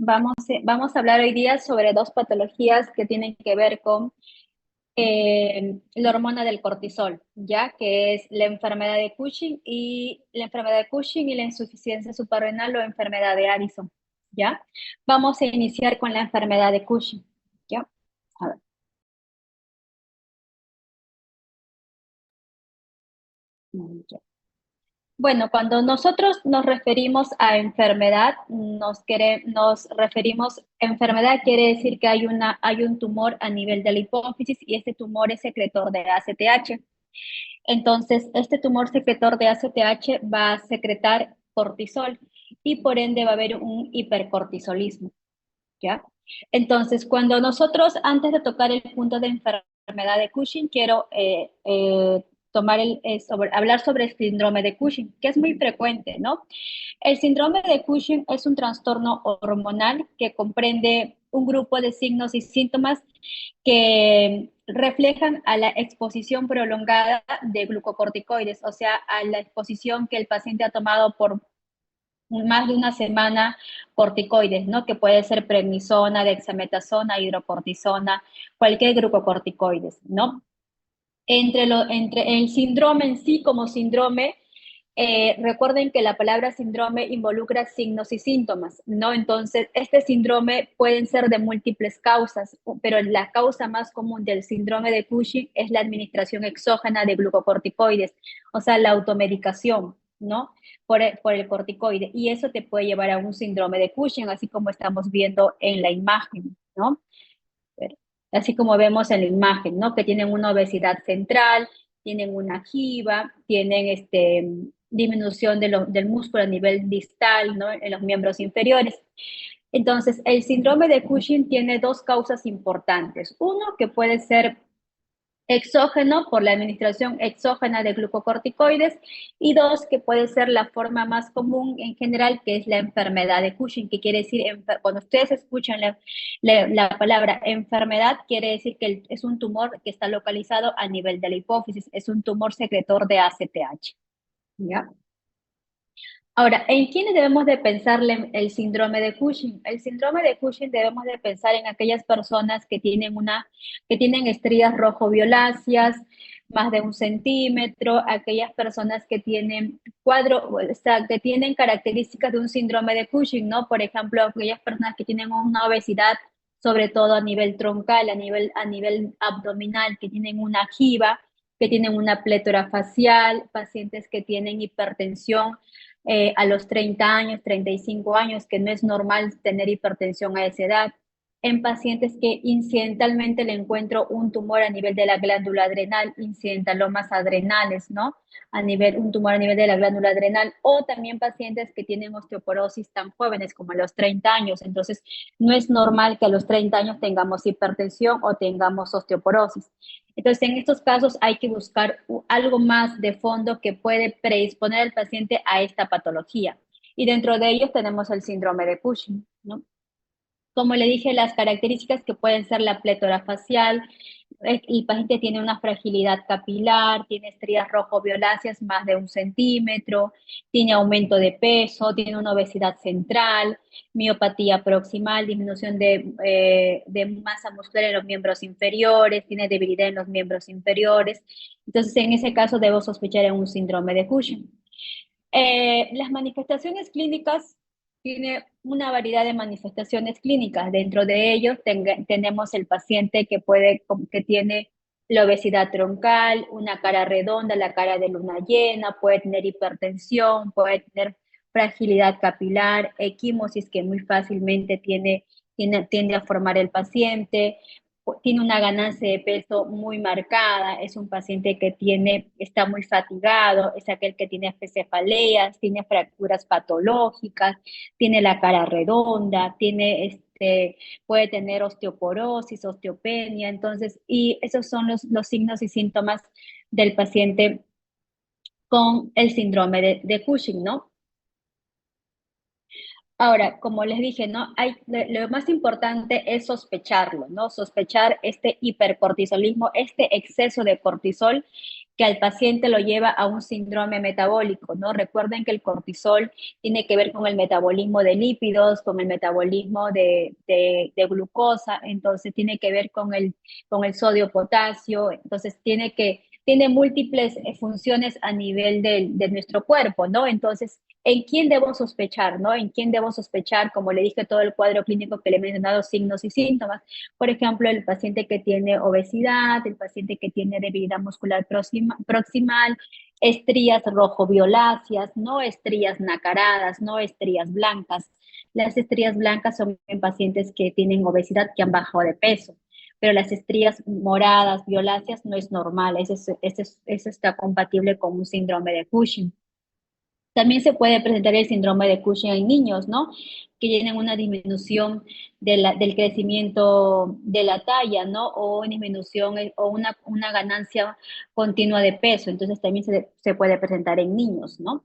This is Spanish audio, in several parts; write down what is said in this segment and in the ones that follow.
Vamos a hablar hoy día sobre dos patologías que tienen que ver con la hormona del cortisol, ¿ya? Que es la enfermedad de Cushing y la insuficiencia suprarrenal o enfermedad de Addison, ¿ya? Vamos a iniciar con la enfermedad de Cushing, ¿ya? A ver. Ya. Bueno, cuando nosotros nos referimos a enfermedad, nos referimos, enfermedad quiere decir que hay un tumor a nivel de la hipófisis y este tumor es secretor de ACTH. Entonces, este tumor secretor de ACTH va a secretar cortisol y por ende va a haber un hipercortisolismo, ¿ya? Entonces, cuando nosotros, antes de tocar el punto de enfermedad de Cushing, quiero hablar sobre el síndrome de Cushing, que es muy frecuente, ¿no? El síndrome de Cushing es un trastorno hormonal que comprende un grupo de signos y síntomas que reflejan a la exposición prolongada de glucocorticoides, o sea, a la exposición que el paciente ha tomado por más de una semana corticoides, ¿no? Que puede ser prednisona, dexametasona, hidrocortisona, cualquier glucocorticoides, ¿no? Entre el síndrome en sí como síndrome, recuerden que la palabra síndrome involucra signos y síntomas, ¿no? Entonces, este síndrome pueden ser de múltiples causas, pero la causa más común del síndrome de Cushing es la administración exógena de glucocorticoides, o sea, la automedicación, ¿no? Por el corticoide. Y eso te puede llevar a un síndrome de Cushing, así como estamos viendo en la imagen, ¿no? Así como vemos en la imagen, ¿no? Que tienen una obesidad central, tienen una jiba, tienen disminución del músculo a nivel distal, ¿no? En los miembros inferiores. Entonces, el síndrome de Cushing tiene dos causas importantes. Uno, que puede ser exógeno por la administración exógena de glucocorticoides y dos, que puede ser la forma más común en general, que es la enfermedad de Cushing, que quiere decir, cuando ustedes escuchan la palabra enfermedad, quiere decir que es un tumor que está localizado a nivel de la hipófisis, es un tumor secretor de ACTH, ¿ya? Ahora, ¿en quiénes debemos de pensar el síndrome de Cushing? El síndrome de Cushing debemos de pensar en aquellas personas que tienen estrías rojo-violáceas, más de 1 centímetro, aquellas personas que tienen o sea, que tienen características de un síndrome de Cushing, ¿no? Por ejemplo, aquellas personas que tienen una obesidad, sobre todo a nivel troncal, a nivel abdominal, que tienen una jiba, que tienen una plétora facial, pacientes que tienen hipertensión a los 30 años, 35 años, que no es normal tener hipertensión a esa edad. En pacientes que incidentalmente le encuentro un tumor a nivel de la glándula adrenal, incidentalomas adrenales, ¿no? Un tumor a nivel de la glándula adrenal, o también pacientes que tienen osteoporosis tan jóvenes como a los 30 años. Entonces, no es normal que a los 30 años tengamos hipertensión o tengamos osteoporosis. Entonces, en estos casos hay que buscar algo más de fondo que puede predisponer al paciente a esta patología. Y dentro de ellos tenemos el síndrome de Cushing, ¿no? Como le dije, las características que pueden ser la plétora facial, el paciente tiene una fragilidad capilar, tiene estrías rojo-violáceas más de 1 centímetro, tiene aumento de peso, tiene una obesidad central, miopatía proximal, disminución de masa muscular en los miembros inferiores, tiene debilidad en los miembros inferiores. Entonces, en ese caso, debo sospechar en un síndrome de Cushing. Las manifestaciones clínicas, tiene una variedad de manifestaciones clínicas. Dentro de ellos tenemos el paciente que tiene la obesidad troncal, una cara redonda, la cara de luna llena, puede tener hipertensión, puede tener fragilidad capilar, equimosis que muy fácilmente tiende a formar el paciente, tiene una ganancia de peso muy marcada, es un paciente que está muy fatigado, es aquel que tiene cefaleas, tiene fracturas patológicas, tiene la cara redonda, puede tener osteoporosis, osteopenia, entonces, y esos son los signos y síntomas del paciente con el síndrome de Cushing, ¿no? Ahora, como les dije, ¿no? Lo más importante es sospecharlo, ¿no? Sospechar este hipercortisolismo, este exceso de cortisol que al paciente lo lleva a un síndrome metabólico, ¿no? Recuerden que el cortisol tiene que ver con el metabolismo de lípidos, con el metabolismo de glucosa, entonces tiene que ver con el sodio, potasio, entonces tiene múltiples funciones a nivel de nuestro cuerpo, ¿no? Entonces, ¿en quién debo sospechar, no? ¿En quién debo sospechar? Como le dije, todo el cuadro clínico que le he mencionado, signos y síntomas. Por ejemplo, el paciente que tiene obesidad, el paciente que tiene debilidad muscular proximal, estrías rojo-violáceas, no estrías nacaradas, no estrías blancas. Las estrías blancas son en pacientes que tienen obesidad, que han bajado de peso, pero las estrías moradas, violáceas, no es normal. Eso está compatible con un síndrome de Cushing. También se puede presentar el síndrome de Cushing en niños, ¿no? Que tienen una disminución del crecimiento de la talla, ¿no? O una disminución o una ganancia continua de peso. Entonces también se puede presentar en niños, ¿no?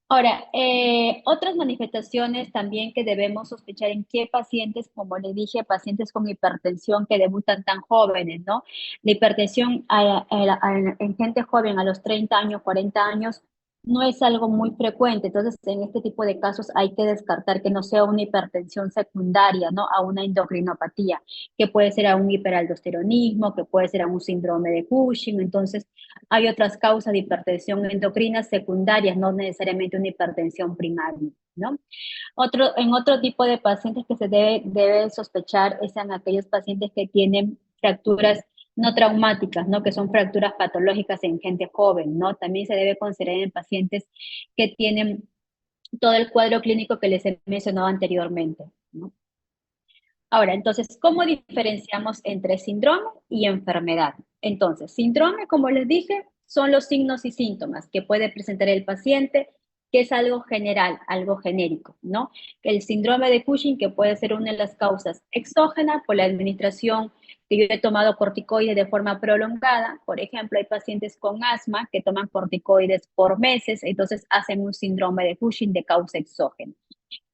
Ahora, otras manifestaciones también que debemos sospechar en qué pacientes, como le dije, pacientes con hipertensión que debutan tan jóvenes, ¿no? La hipertensión en gente joven a los 30 años, 40 años, no es algo muy frecuente. Entonces, en este tipo de casos hay que descartar que no sea una hipertensión secundaria, ¿no? A una endocrinopatía, que puede ser a un hiperaldosteronismo, que puede ser a un síndrome de Cushing. Entonces, hay otras causas de hipertensión endocrina secundarias, no necesariamente una hipertensión primaria, ¿no? En otro tipo de pacientes que se debe sospechar es en aquellos pacientes que tienen fracturas no traumáticas, ¿no? Que son fracturas patológicas en gente joven, ¿no? También se debe considerar en pacientes que tienen todo el cuadro clínico que les he mencionado anteriormente, ¿no? Ahora, entonces, ¿cómo diferenciamos entre síndrome y enfermedad? Entonces, síndrome, como les dije, son los signos y síntomas que puede presentar el paciente, que es algo general, algo genérico, ¿no? El síndrome de Cushing, que puede ser una de las causas exógenas por la administración que yo he tomado corticoides de forma prolongada. Por ejemplo, hay pacientes con asma que toman corticoides por meses, entonces hacen un síndrome de Cushing de causa exógena.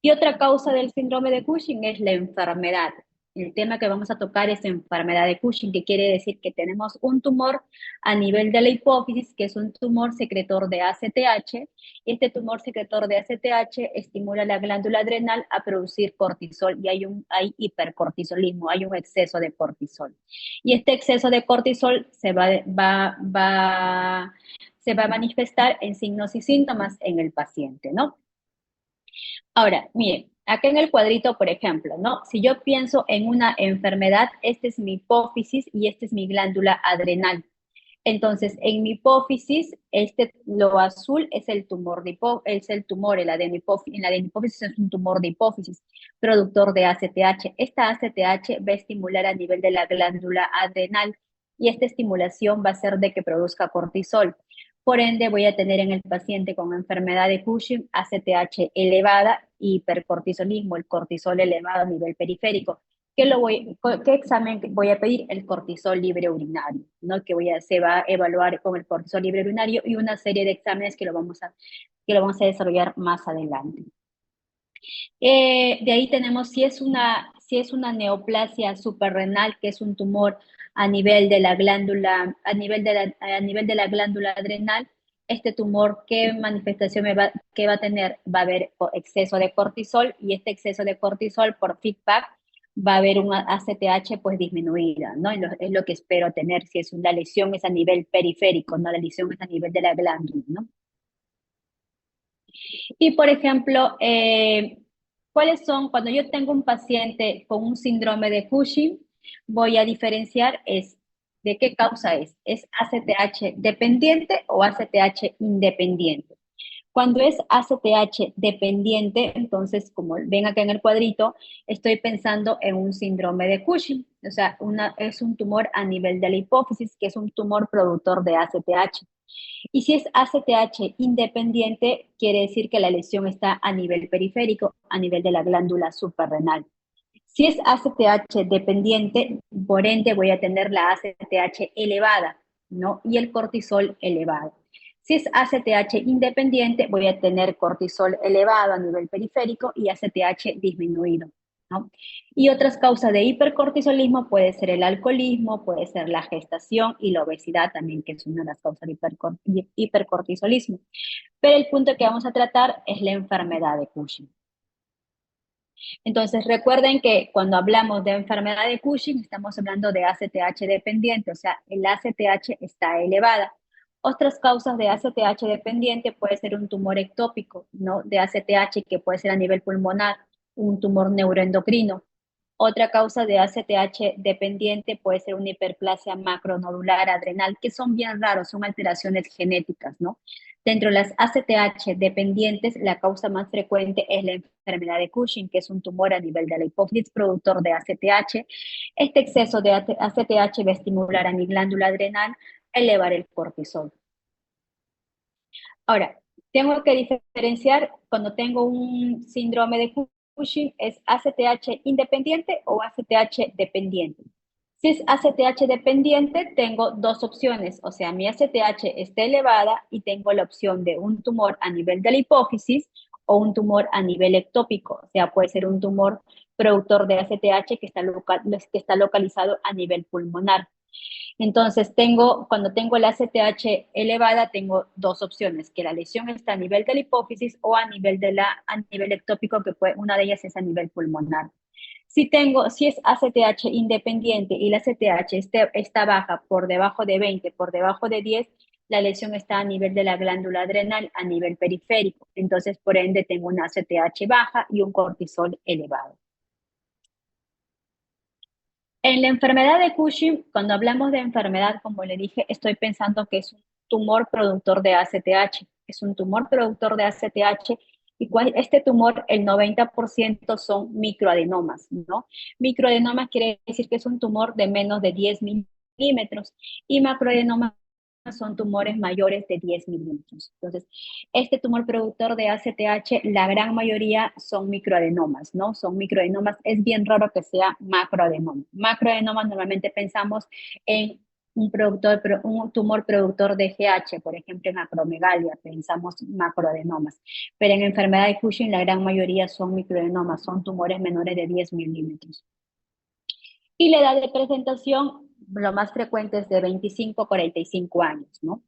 Y otra causa del síndrome de Cushing es la enfermedad. El tema que vamos a tocar es enfermedad de Cushing, que quiere decir que tenemos un tumor a nivel de la hipófisis, que es un tumor secretor de ACTH. Este tumor secretor de ACTH estimula la glándula adrenal a producir cortisol y hay hipercortisolismo, hay un exceso de cortisol. Y este exceso de cortisol se va a manifestar en signos y síntomas en el paciente, ¿no? Ahora, miren, acá en el cuadrito, por ejemplo, ¿no? Si yo pienso en una enfermedad, esta es mi hipófisis y esta es mi glándula adrenal. Entonces, en mi hipófisis, lo azul es el tumor el adenohipófisis, el adenohipófisis es un tumor de hipófisis, productor de ACTH. Esta ACTH va a estimular a nivel de la glándula adrenal y esta estimulación va a ser de que produzca cortisol. Por ende, voy a tener en el paciente con enfermedad de Cushing ACTH elevada y hipercortisolismo, el cortisol elevado a nivel periférico. ¿Qué examen voy a pedir? El cortisol libre urinario, ¿no? Se va a evaluar con el cortisol libre urinario y una serie de exámenes que lo vamos a desarrollar más adelante. De ahí tenemos si es una neoplasia suprarrenal, que es un tumor a nivel de la glándula, a nivel de la glándula adrenal. Este tumor, ¿qué manifestación qué va a tener? Va a haber exceso de cortisol y este exceso de cortisol por feedback va a haber una ACTH pues disminuida, ¿no? Es lo que espero tener si es una lesión es a nivel periférico, no la lesión es a nivel de la glándula, ¿no? Y por ejemplo, ¿cuáles son? Cuando yo tengo un paciente con un síndrome de Cushing, voy a diferenciar de qué causa es. ¿Es ACTH dependiente o ACTH independiente? Cuando es ACTH dependiente, entonces, como ven acá en el cuadrito, estoy pensando en un síndrome de Cushing. O sea, es un tumor a nivel de la hipófisis, que es un tumor productor de ACTH. Y si es ACTH independiente, quiere decir que la lesión está a nivel periférico, a nivel de la glándula suprarrenal. Si es ACTH dependiente, por ende voy a tener la ACTH elevada, ¿no? Y el cortisol elevado. Si es ACTH independiente, voy a tener cortisol elevado a nivel periférico y ACTH disminuido. ¿no? Y otras causas de hipercortisolismo puede ser el alcoholismo, puede ser la gestación y la obesidad también, que es una de las causas de hipercortisolismo. Pero el punto que vamos a tratar es la enfermedad de Cushing. Entonces, recuerden que cuando hablamos de enfermedad de Cushing, estamos hablando de ACTH dependiente, o sea, el ACTH está elevada. Otras causas de ACTH dependiente puede ser un tumor ectópico, ¿no? De ACTH que puede ser a nivel pulmonar, un tumor neuroendocrino. Otra causa de ACTH dependiente puede ser una hiperplasia macronodular adrenal, que son bien raros, son alteraciones genéticas, ¿no? Dentro de las ACTH dependientes, la causa más frecuente es la enfermedad de Cushing, que es un tumor a nivel de la hipófisis productor de ACTH. Este exceso de ACTH va a estimular a mi glándula adrenal a elevar el cortisol. Ahora, tengo que diferenciar cuando tengo un síndrome de Cushing, ¿es ACTH independiente o ACTH dependiente? Si es ACTH dependiente, tengo dos opciones, o sea, mi ACTH está elevada y tengo la opción de un tumor a nivel de la hipófisis o un tumor a nivel ectópico, o sea, puede ser un tumor productor de ACTH que está localizado a nivel pulmonar. Entonces, cuando tengo la ACTH elevada, tengo dos opciones, que la lesión está a nivel de la hipófisis o a nivel ectópico, que una de ellas es a nivel pulmonar. Si es ACTH independiente y la ACTH está baja por debajo de 20, por debajo de 10, la lesión está a nivel de la glándula adrenal, a nivel periférico. Entonces, por ende, tengo una ACTH baja y un cortisol elevado. En la enfermedad de Cushing, cuando hablamos de enfermedad, como le dije, estoy pensando que es un tumor productor de ACTH. Es un tumor productor de ACTH y este tumor, el 90% son microadenomas, ¿no? Microadenomas quiere decir que es un tumor de menos de 10 milímetros y macroadenomas son tumores mayores de 10 milímetros. Entonces, este tumor productor de ACTH, la gran mayoría son microadenomas, ¿no? Son microadenomas, es bien raro que sea macroadenoma. Macroadenomas normalmente pensamos en un tumor productor de GH, por ejemplo, en acromegalia, pensamos macroadenomas. Pero en enfermedad de Cushing, la gran mayoría son microadenomas, son tumores menores de 10 milímetros. Y la edad de presentación, lo más frecuente es de 25 a 45 años, ¿no?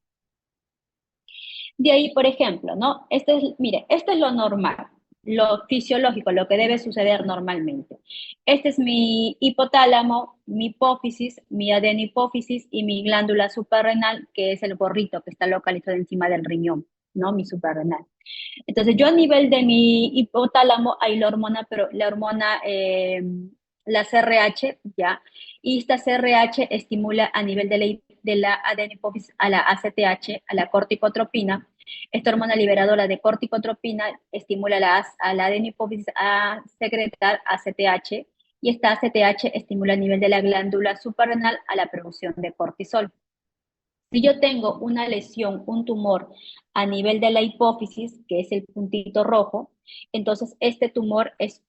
De ahí, por ejemplo, ¿no? Mire, esto es lo normal, lo fisiológico, lo que debe suceder normalmente. Este es mi hipotálamo, mi hipófisis, mi adenihipófisis y mi glándula suprarrenal, que es el gorrito que está localizado encima del riñón, ¿no? Mi suprarrenal. Entonces, yo a nivel de mi hipotálamo hay la hormona, pero la hormona, la CRH, ¿ya? Y esta CRH estimula a nivel de la adenihipófisis a la ACTH, a la corticotropina. Esta hormona liberadora de corticotropina estimula a la adenihipófisis a secretar ACTH y esta ACTH estimula a nivel de la glándula suprarrenal a la producción de cortisol. Si yo tengo una lesión, un tumor a nivel de la hipófisis, que es el puntito rojo, entonces este tumor es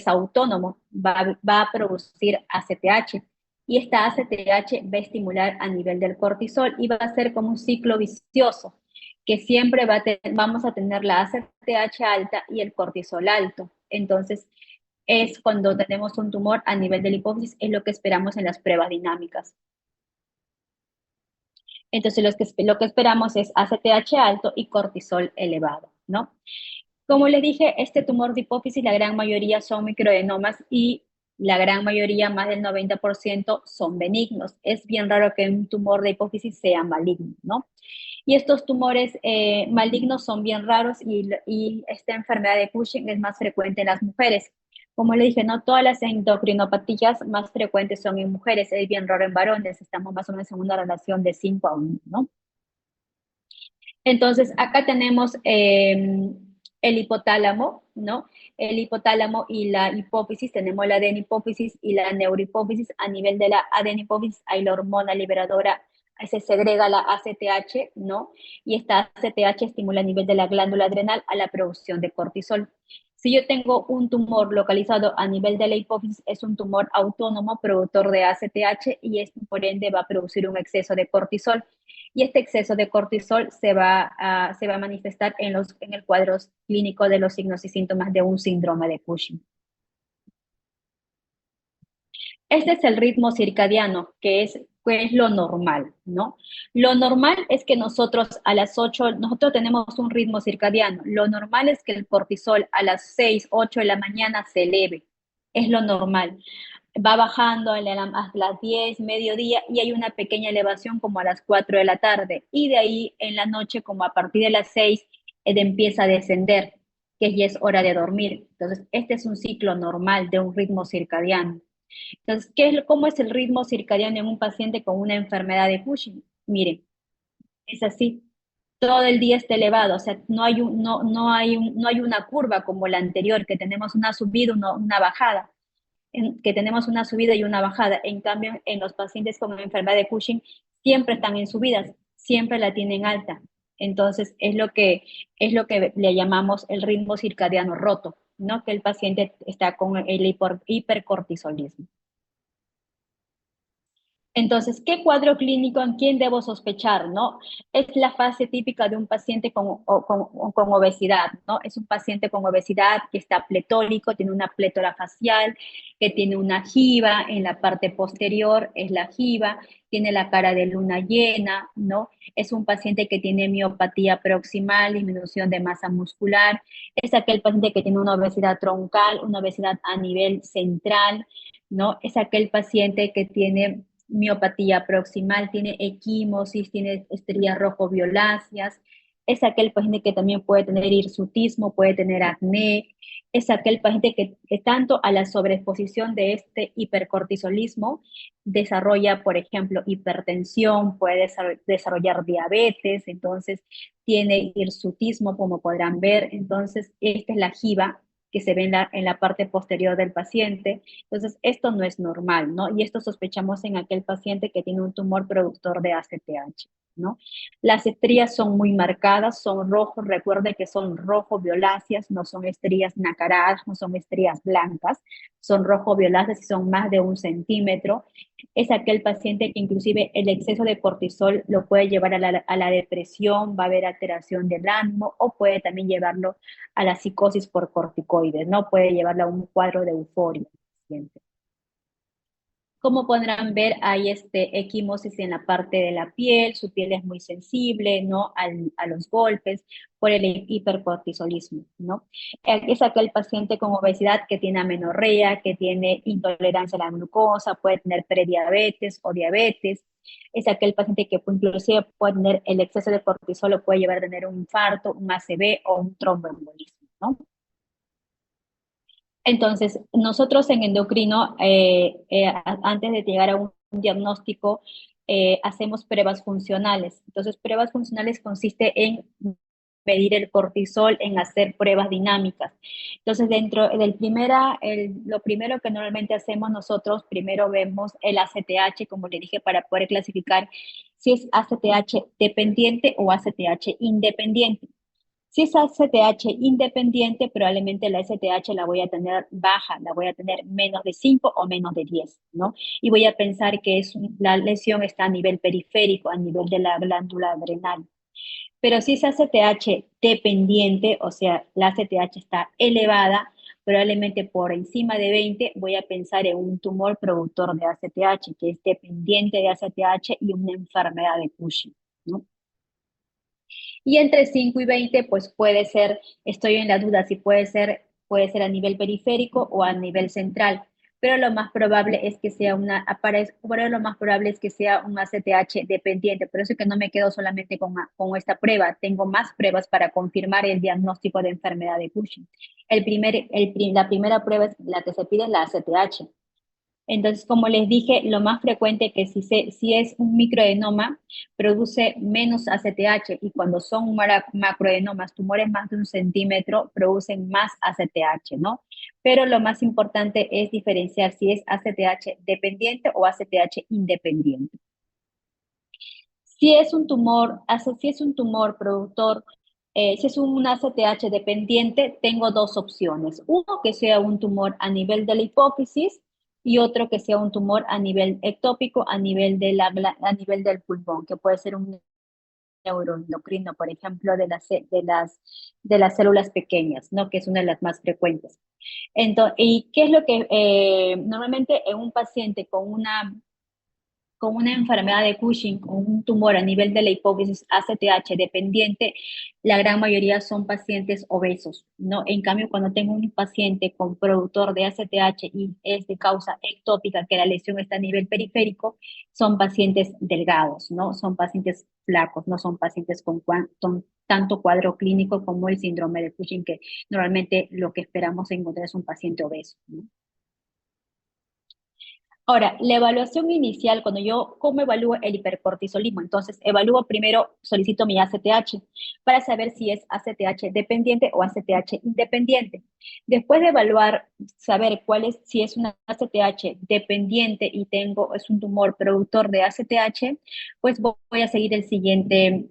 autónomo, va a producir ACTH y esta ACTH va a estimular a nivel del cortisol y va a ser como un ciclo vicioso, que siempre vamos a tener la ACTH alta y el cortisol alto. Entonces, es cuando tenemos un tumor a nivel de la hipófisis, es lo que esperamos en las pruebas dinámicas. Entonces, lo que esperamos es ACTH alto y cortisol elevado, ¿no? Como le dije, este tumor de hipófisis, la gran mayoría son microadenomas y la gran mayoría, más del 90%, son benignos. Es bien raro que un tumor de hipófisis sea maligno, ¿no? Y estos tumores malignos son bien raros y esta enfermedad de Cushing es más frecuente en las mujeres. Como le dije, no todas las endocrinopatías más frecuentes son en mujeres, es bien raro en varones, estamos más o menos en una relación de 5 a 1, ¿no? Entonces, acá tenemos el hipotálamo, ¿no? El hipotálamo y la hipófisis, tenemos la adenihipófisis y la neurohipófisis. A nivel de la adenihipófisis hay la hormona liberadora, se segrega la ACTH, ¿no? Y esta ACTH estimula a nivel de la glándula adrenal a la producción de cortisol. Si yo tengo un tumor localizado a nivel de la hipófisis, es un tumor autónomo productor de ACTH y esto por ende va a producir un exceso de cortisol y este exceso de cortisol se va a manifestar en el cuadro clínico de los signos y síntomas de un síndrome de Cushing. Este es el ritmo circadiano, que es lo normal, ¿no? Lo normal es que nosotros a las 8, nosotros tenemos un ritmo circadiano. Lo normal es que el cortisol a las 6, 8 de la mañana se eleve. Es lo normal. Va bajando hasta las 10, mediodía, y hay una pequeña elevación como a las 4 de la tarde. Y de ahí en la noche, como a partir de las 6, empieza a descender, que ya es hora de dormir. Entonces, este es un ciclo normal de un ritmo circadiano. Entonces, ¿cómo es el ritmo circadiano en un paciente con una enfermedad de Cushing? Miren, es así, todo el día está elevado, o sea, no hay una curva como la anterior, que tenemos una subida, una bajada, que tenemos una subida y una bajada. En cambio, en los pacientes con enfermedad de Cushing siempre están en subidas, siempre la tienen alta. Entonces, es lo que le llamamos el ritmo circadiano roto, ¿no? Que el paciente está con el hipercortisolismo. Entonces, ¿qué cuadro clínico en quién debo sospechar? ¿No? Es la fase típica de un paciente con obesidad, ¿no? Es un paciente con obesidad que está pletórico, tiene una plétora facial, que tiene una jiba en la parte posterior, es la jiba, tiene la cara de luna llena, ¿no? Es un paciente que tiene miopatía proximal, disminución de masa muscular, es aquel paciente que tiene una obesidad troncal, una obesidad a nivel central, ¿no? Es aquel paciente que tiene miopatía proximal, tiene equimosis, tiene estrías rojo-violáceas, es aquel paciente que también puede tener hirsutismo, puede tener acné, es aquel paciente que tanto a la sobreexposición de este hipercortisolismo desarrolla, por ejemplo, hipertensión, puede desarrollar diabetes, entonces tiene hirsutismo, como podrán ver, entonces esta es la jiba que se ve en la parte posterior del paciente. Entonces, esto no es normal, ¿no? Y esto sospechamos en aquel paciente que tiene un tumor productor de ACTH, ¿no? Las estrías son muy marcadas, son rojos, recuerde que son rojo violáceas, no son estrías nacaradas, no son estrías blancas, son rojo violáceas y son más de 1 centímetro. Es aquel paciente que inclusive el exceso de cortisol lo puede llevar a la depresión, va a haber alteración del ánimo o puede también llevarlo a la psicosis por corticoides, ¿no? Puede llevarlo a un cuadro de euforia. Como podrán ver, hay equimosis en la parte de la piel, su piel es muy sensible, ¿no? A los golpes por el hipercortisolismo, ¿no? Es aquel paciente con obesidad que tiene amenorrea, que tiene intolerancia a la glucosa, puede tener prediabetes o diabetes. Es aquel paciente que inclusive puede tener el exceso de cortisol, o puede llevar a tener un infarto, un ACV o un tromboembolismo, ¿no? Entonces, nosotros en endocrino, antes de llegar a un diagnóstico, hacemos pruebas funcionales. Entonces, pruebas funcionales consiste en medir el cortisol, en hacer pruebas dinámicas. Entonces, lo primero que normalmente hacemos nosotros, primero vemos el ACTH, como le dije, para poder clasificar si es ACTH dependiente o ACTH independiente. Si es ACTH independiente, probablemente la STH la voy a tener baja, la voy a tener menos de 5 o menos de 10, ¿no? Y voy a pensar que la lesión está a nivel periférico, a nivel de la glándula adrenal. Pero si es ACTH dependiente, o sea, la ACTH está elevada, probablemente por encima de 20, voy a pensar en un tumor productor de ACTH, que es dependiente de ACTH y una enfermedad de Cushing, ¿no? Y entre 5 y 20, pues puede ser, estoy en la duda si puede ser a nivel periférico o a nivel central, pero lo más probable es que sea pero lo más probable es que sea un ACTH dependiente. Por eso es que no me quedo solamente con esta prueba, tengo más pruebas para confirmar el diagnóstico de enfermedad de Cushing. La primera prueba es la que se pide es la ACTH. Entonces, como les dije, lo más frecuente que si es un microadenoma, produce menos ACTH, y cuando son macroadenomas, tumores más de 1 centímetro, producen más ACTH, ¿no? Pero lo más importante es diferenciar si es ACTH dependiente o ACTH independiente. Si es un tumor productor, si es un ACTH dependiente, tengo dos opciones. Uno, que sea un tumor a nivel de la hipófisis, y otro que sea un tumor a nivel ectópico, a nivel del pulmón, que puede ser un neuroendocrino, por ejemplo, de las células pequeñas, ¿no? Que es una de las más frecuentes. Entonces, ¿y qué es lo que normalmente en un paciente con una enfermedad de Cushing, con un tumor a nivel de la hipófisis ACTH dependiente, la gran mayoría son pacientes obesos, ¿no? En cambio, cuando tengo un paciente con productor de ACTH y es de causa ectópica, que la lesión está a nivel periférico, son pacientes delgados, ¿no? Son pacientes flacos, no son pacientes con tanto cuadro clínico como el síndrome de Cushing, que normalmente lo que esperamos encontrar es un paciente obeso, ¿no? Ahora, la evaluación inicial, ¿cómo evalúo el hipercortisolismo? Entonces, evalúo primero, solicito mi ACTH para saber si es ACTH dependiente o ACTH independiente. Después de evaluar, saber si es una ACTH dependiente y es un tumor productor de ACTH, pues voy a seguir el siguiente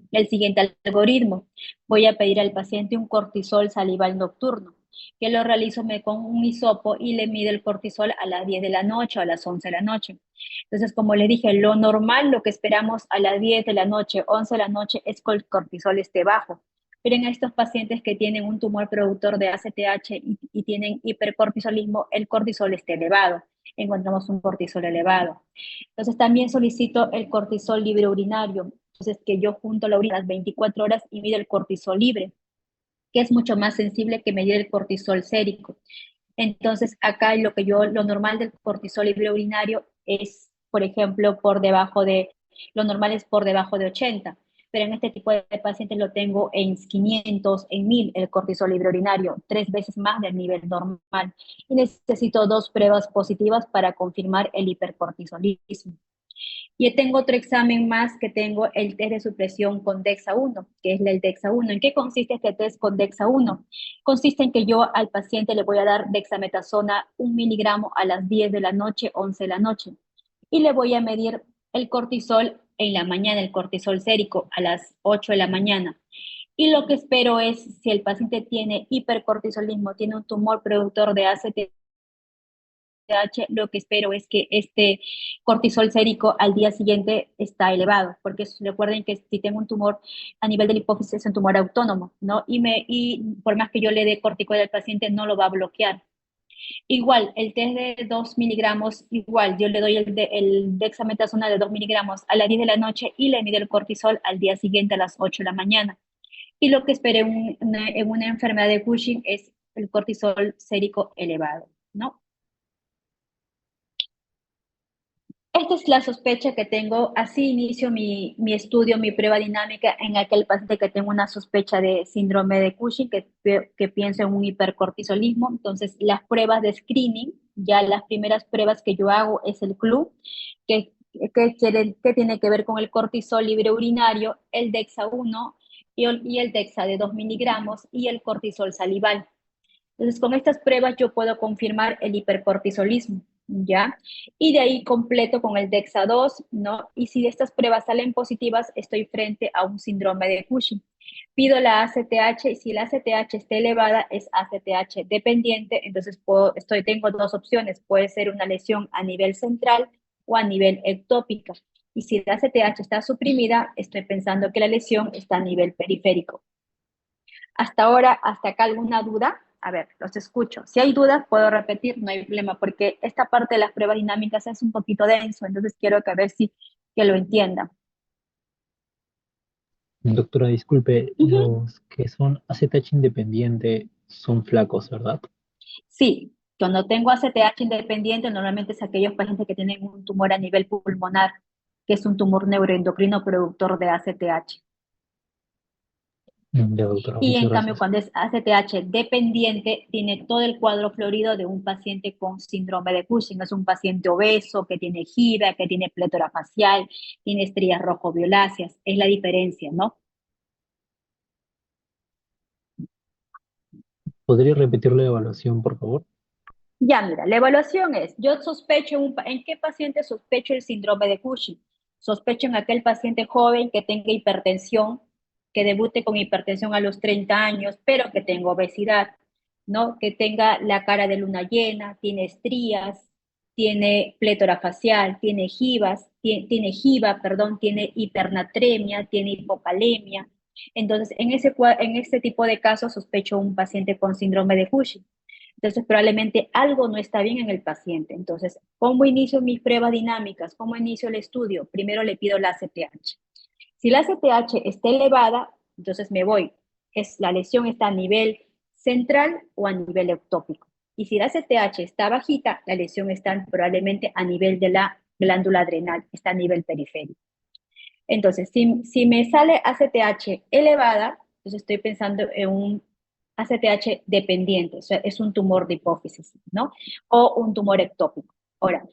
algoritmo. Voy a pedir al paciente un cortisol salival nocturno que lo realizo con un hisopo y le mide el cortisol a las 10 de la noche o a las 11 de la noche. Entonces, como les dije, lo normal, lo que esperamos a las 10 de la noche, 11 de la noche, es que el cortisol esté bajo. Pero en estos pacientes que tienen un tumor productor de ACTH y tienen hipercortisolismo, el cortisol está elevado. Encontramos un cortisol elevado. Entonces, también solicito el cortisol libre urinario. Entonces, que yo junto la orina las 24 horas y mido el cortisol libre, que es mucho más sensible que medir el cortisol sérico. Entonces, acá lo normal del cortisol libre urinario es, por ejemplo, lo normal es por debajo de 80, pero en este tipo de pacientes lo tengo en 500, en 1000 el cortisol libre urinario, 3 veces más del nivel normal. Y necesito 2 pruebas positivas para confirmar el hipercortisolismo. Y tengo otro examen más que tengo el test de supresión con DEXA-1, que es el DEXA-1. ¿En qué consiste este test con DEXA-1? Consiste en que yo al paciente le voy a dar dexametasona 1 miligramo a las 10 de la noche, 11 de la noche. Y le voy a medir el cortisol en la mañana, el cortisol sérico a las 8 de la mañana. Y lo que espero es, si el paciente tiene hipercortisolismo, tiene un tumor productor de ACTH, lo que espero es que este cortisol sérico al día siguiente está elevado, porque recuerden que si tengo un tumor a nivel del hipófisis es un tumor autónomo, ¿no? Y por más que yo le dé corticoide al paciente, no lo va a bloquear. Igual, el test de 2 miligramos, igual, yo le doy el dexametasona de 2 miligramos a las 10 de la noche y le mido el cortisol al día siguiente a las 8 de la mañana. Y lo que espero en una enfermedad de Cushing es el cortisol sérico elevado, ¿no? Esta es la sospecha que tengo. Así inicio mi estudio, mi prueba dinámica en aquel paciente que tengo una sospecha de síndrome de Cushing, que pienso en un hipercortisolismo. Entonces, las pruebas de screening, ya las primeras pruebas que yo hago es el CLU, que tiene que ver con el cortisol libre urinario, el DEXA-1 y el DEXA de 2 miligramos y el cortisol salival. Entonces, con estas pruebas yo puedo confirmar el hipercortisolismo, ¿ya? Y de ahí completo con el DEXA-2, ¿no? Y si estas pruebas salen positivas, estoy frente a un síndrome de Cushing. Pido la ACTH y si la ACTH está elevada, es ACTH dependiente, entonces tengo 2 opciones. Puede ser una lesión a nivel central o a nivel ectópica. Y si la ACTH está suprimida, estoy pensando que la lesión está a nivel periférico. Hasta ahora, hasta acá, ¿alguna duda? A ver, los escucho. Si hay dudas, puedo repetir, no hay problema, porque esta parte de las pruebas dinámicas es un poquito denso, entonces quiero que a ver si que lo entienda. Doctora, disculpe, Ujú. los que son ACTH independiente son flacos, ¿verdad? Sí, cuando tengo ACTH independiente, normalmente es aquellos pacientes que tienen un tumor a nivel pulmonar, que es un tumor neuroendocrino productor de ACTH. Ya, doctora, Y muchas en cambio, gracias. cuando es ACTH dependiente, tiene todo el cuadro florido de un paciente con síndrome de Cushing. Es un paciente obeso, que tiene gira, que tiene plétora facial, tiene estrías rojo-violáceas. Es la diferencia, ¿no? ¿Podría repetir la evaluación, por favor? Ya, mira, la evaluación es, yo sospecho, ¿en qué paciente sospecho el síndrome de Cushing? Sospecho en aquel paciente joven que tenga hipertensión, que debute con hipertensión a los 30 años, pero que tenga obesidad, ¿no? Que tenga la cara de luna llena, tiene estrías, tiene plétora facial, tiene jivas, tiene jiva, perdón, tiene hipernatremia, tiene hipocalemia. Entonces, en este tipo de casos sospecho un paciente con síndrome de Cushing. Entonces, probablemente algo no está bien en el paciente. Entonces, ¿cómo inicio mis pruebas dinámicas? ¿Cómo inicio el estudio? Primero le pido la ACTH. Si la ACTH está elevada, entonces me voy. La lesión está a nivel central o a nivel ectópico. Y si la ACTH está bajita, la lesión está probablemente a nivel de la glándula adrenal, está a nivel periférico. Entonces, si me sale ACTH elevada, entonces estoy pensando en un ACTH dependiente, o sea, es un tumor de hipófisis, ¿no? O un tumor ectópico. Ahora,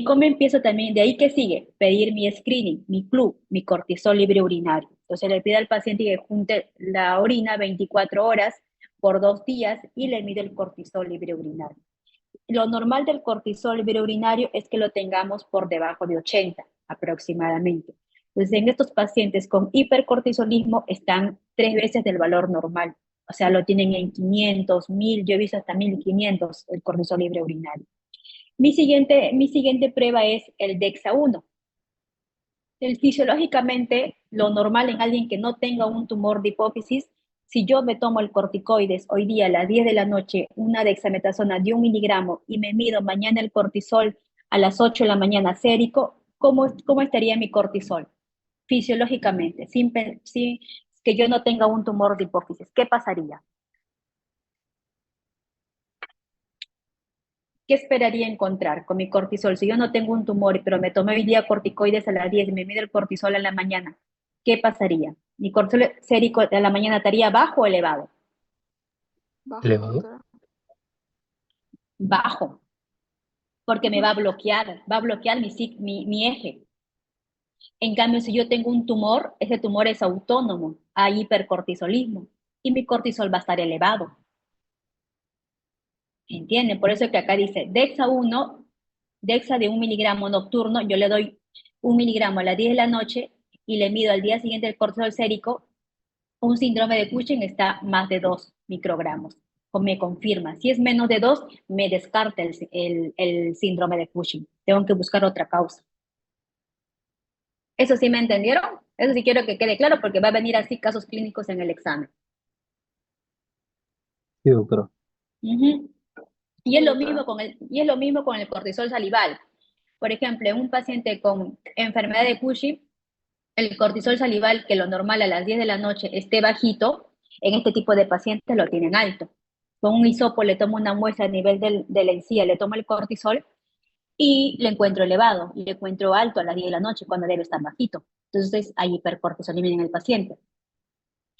¿cómo empiezo también? De ahí que sigue, pedir mi screening, mi club, mi cortisol libre urinario. Entonces le pido al paciente que junte la orina 24 horas por 2 días y le mide el cortisol libre urinario. Lo normal del cortisol libre urinario es que lo tengamos por debajo de 80 aproximadamente. Entonces, en estos pacientes con hipercortisolismo están 3 veces del valor normal. O sea, lo tienen en 500, 1000, yo he visto hasta 1500 el cortisol libre urinario. Mi siguiente prueba es el DEXA-1. Fisiológicamente, lo normal en alguien que no tenga un tumor de hipófisis, si yo me tomo el corticoides hoy día a las 10 de la noche, una dexametasona de 1 miligramo y me mido mañana el cortisol a las 8 de la mañana sérico, ¿cómo estaría mi cortisol? Fisiológicamente, sin que yo no tenga un tumor de hipófisis, ¿qué pasaría? ¿Qué esperaría encontrar con mi cortisol? Si yo no tengo un tumor, pero me tomé hoy día corticoides a las 10 y me mide el cortisol a la mañana, ¿qué pasaría? ¿Mi cortisol sérico de la mañana estaría bajo o elevado? Bajo, ¿Elevado? doctora. Bajo, porque me va a bloquear mi eje. En cambio, si yo tengo un tumor, ese tumor es autónomo, hay hipercortisolismo y mi cortisol va a estar elevado. ¿Entienden? Por eso que acá dice Dexa 1, Dexa de 1 miligramo nocturno, yo le doy 1 miligramo a las 10 de la noche y le mido al día siguiente el cortisol sérico, un síndrome de Cushing está más de 2 microgramos. O me confirma. Si es menos de 2, me descarta el síndrome de Cushing. Tengo que buscar otra causa. ¿Eso sí me entendieron? Eso sí quiero que quede claro porque va a venir así casos clínicos en el examen. Sí, doctora. Uh-huh. Y Sí, es lo doctora. mismo con el cortisol salival. Por ejemplo, en un paciente con enfermedad de Cushing, el cortisol salival, que lo normal a las 10 de la noche esté bajito, en este tipo de pacientes lo tienen alto. Con un hisopo le tomo una muestra a nivel de la encía, le tomo el cortisol y le encuentro elevado, y le encuentro alto a las 10 de la noche cuando debe estar bajito. Entonces hay hipercortisolemia en el paciente.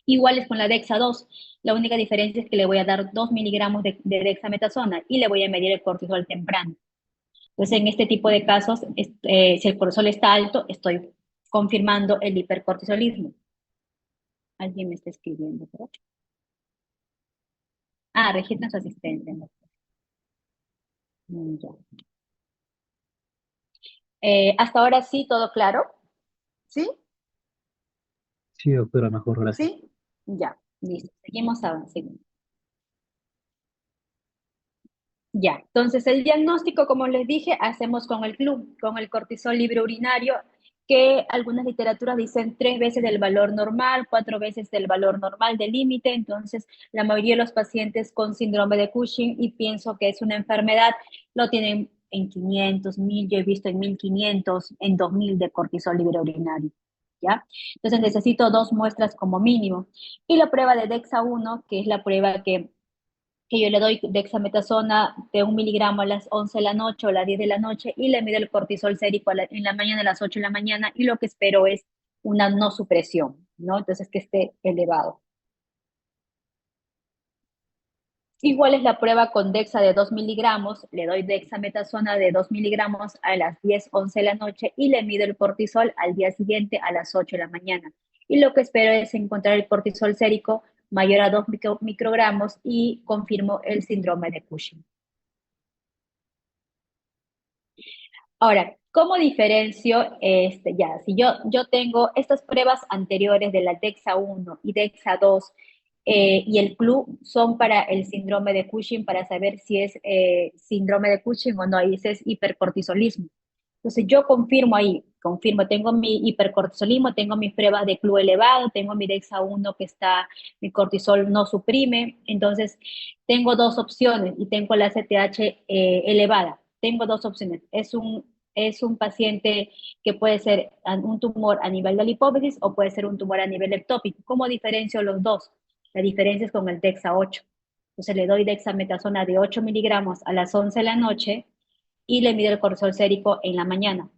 Igual es con la Dexa 2. La única diferencia es que le voy a dar 2 miligramos de dexametasona y le voy a medir el cortisol temprano. Entonces, en este tipo de casos, si el cortisol está alto, estoy confirmando el hipercortisolismo. Alguien me está escribiendo, ¿verdad? Ah, registran su asistente. ¿No? Ya. Hasta ahora sí, todo claro. ¿Sí? Sí, doctora, mejor, gracias. ¿Sí? Ya, listo. Seguimos avanzando. Ya, entonces el diagnóstico, como les dije, hacemos con el club, con el cortisol libre urinario, que algunas literaturas dicen 3 veces del valor normal, 4 veces del valor normal del límite. Entonces, la mayoría de los pacientes con síndrome de Cushing, y pienso que es una enfermedad, lo tienen en 500, 1000, yo he visto en 1500, en 2000 de cortisol libre urinario. ¿Ya? Entonces necesito 2 muestras como mínimo. Y la prueba de DEXA-1, que es la prueba que yo le doy dexametasona de 1 miligramo a las 11 de la noche o a las 10 de la noche y le mido el cortisol sérico en la mañana a las 8 de la mañana y lo que espero es una no supresión, ¿no? Entonces que esté elevado. Igual es la prueba con dexa de 2 miligramos, le doy dexametasona de 2 miligramos a las 10, 11 de la noche y le mido el cortisol al día siguiente a las 8 de la mañana. Y lo que espero es encontrar el cortisol sérico mayor a 2 microgramos y confirmo el síndrome de Cushing. Ahora, ¿cómo diferencio? Ya, si yo tengo estas pruebas anteriores de la DEXA 1 y DEXA 2 y el CLU son para el síndrome de Cushing, para saber si es síndrome de Cushing o no, y ese es hipercortisolismo. Entonces yo confirmo, tengo mi hipercortisolismo, tengo mis pruebas de CLU elevado, tengo mi DEXA-1 que está, mi cortisol no suprime, entonces tengo dos opciones y tengo la CTH elevada. Tengo dos opciones. Es un paciente que puede ser un tumor a nivel de la hipófisis o puede ser un tumor a nivel ectópico. ¿Cómo diferencio los dos? La diferencia es con el DEXA-8. Entonces le doy dexametasona de 8 miligramos a las 11 de la noche y le mido el cortisol sérico en la mañana.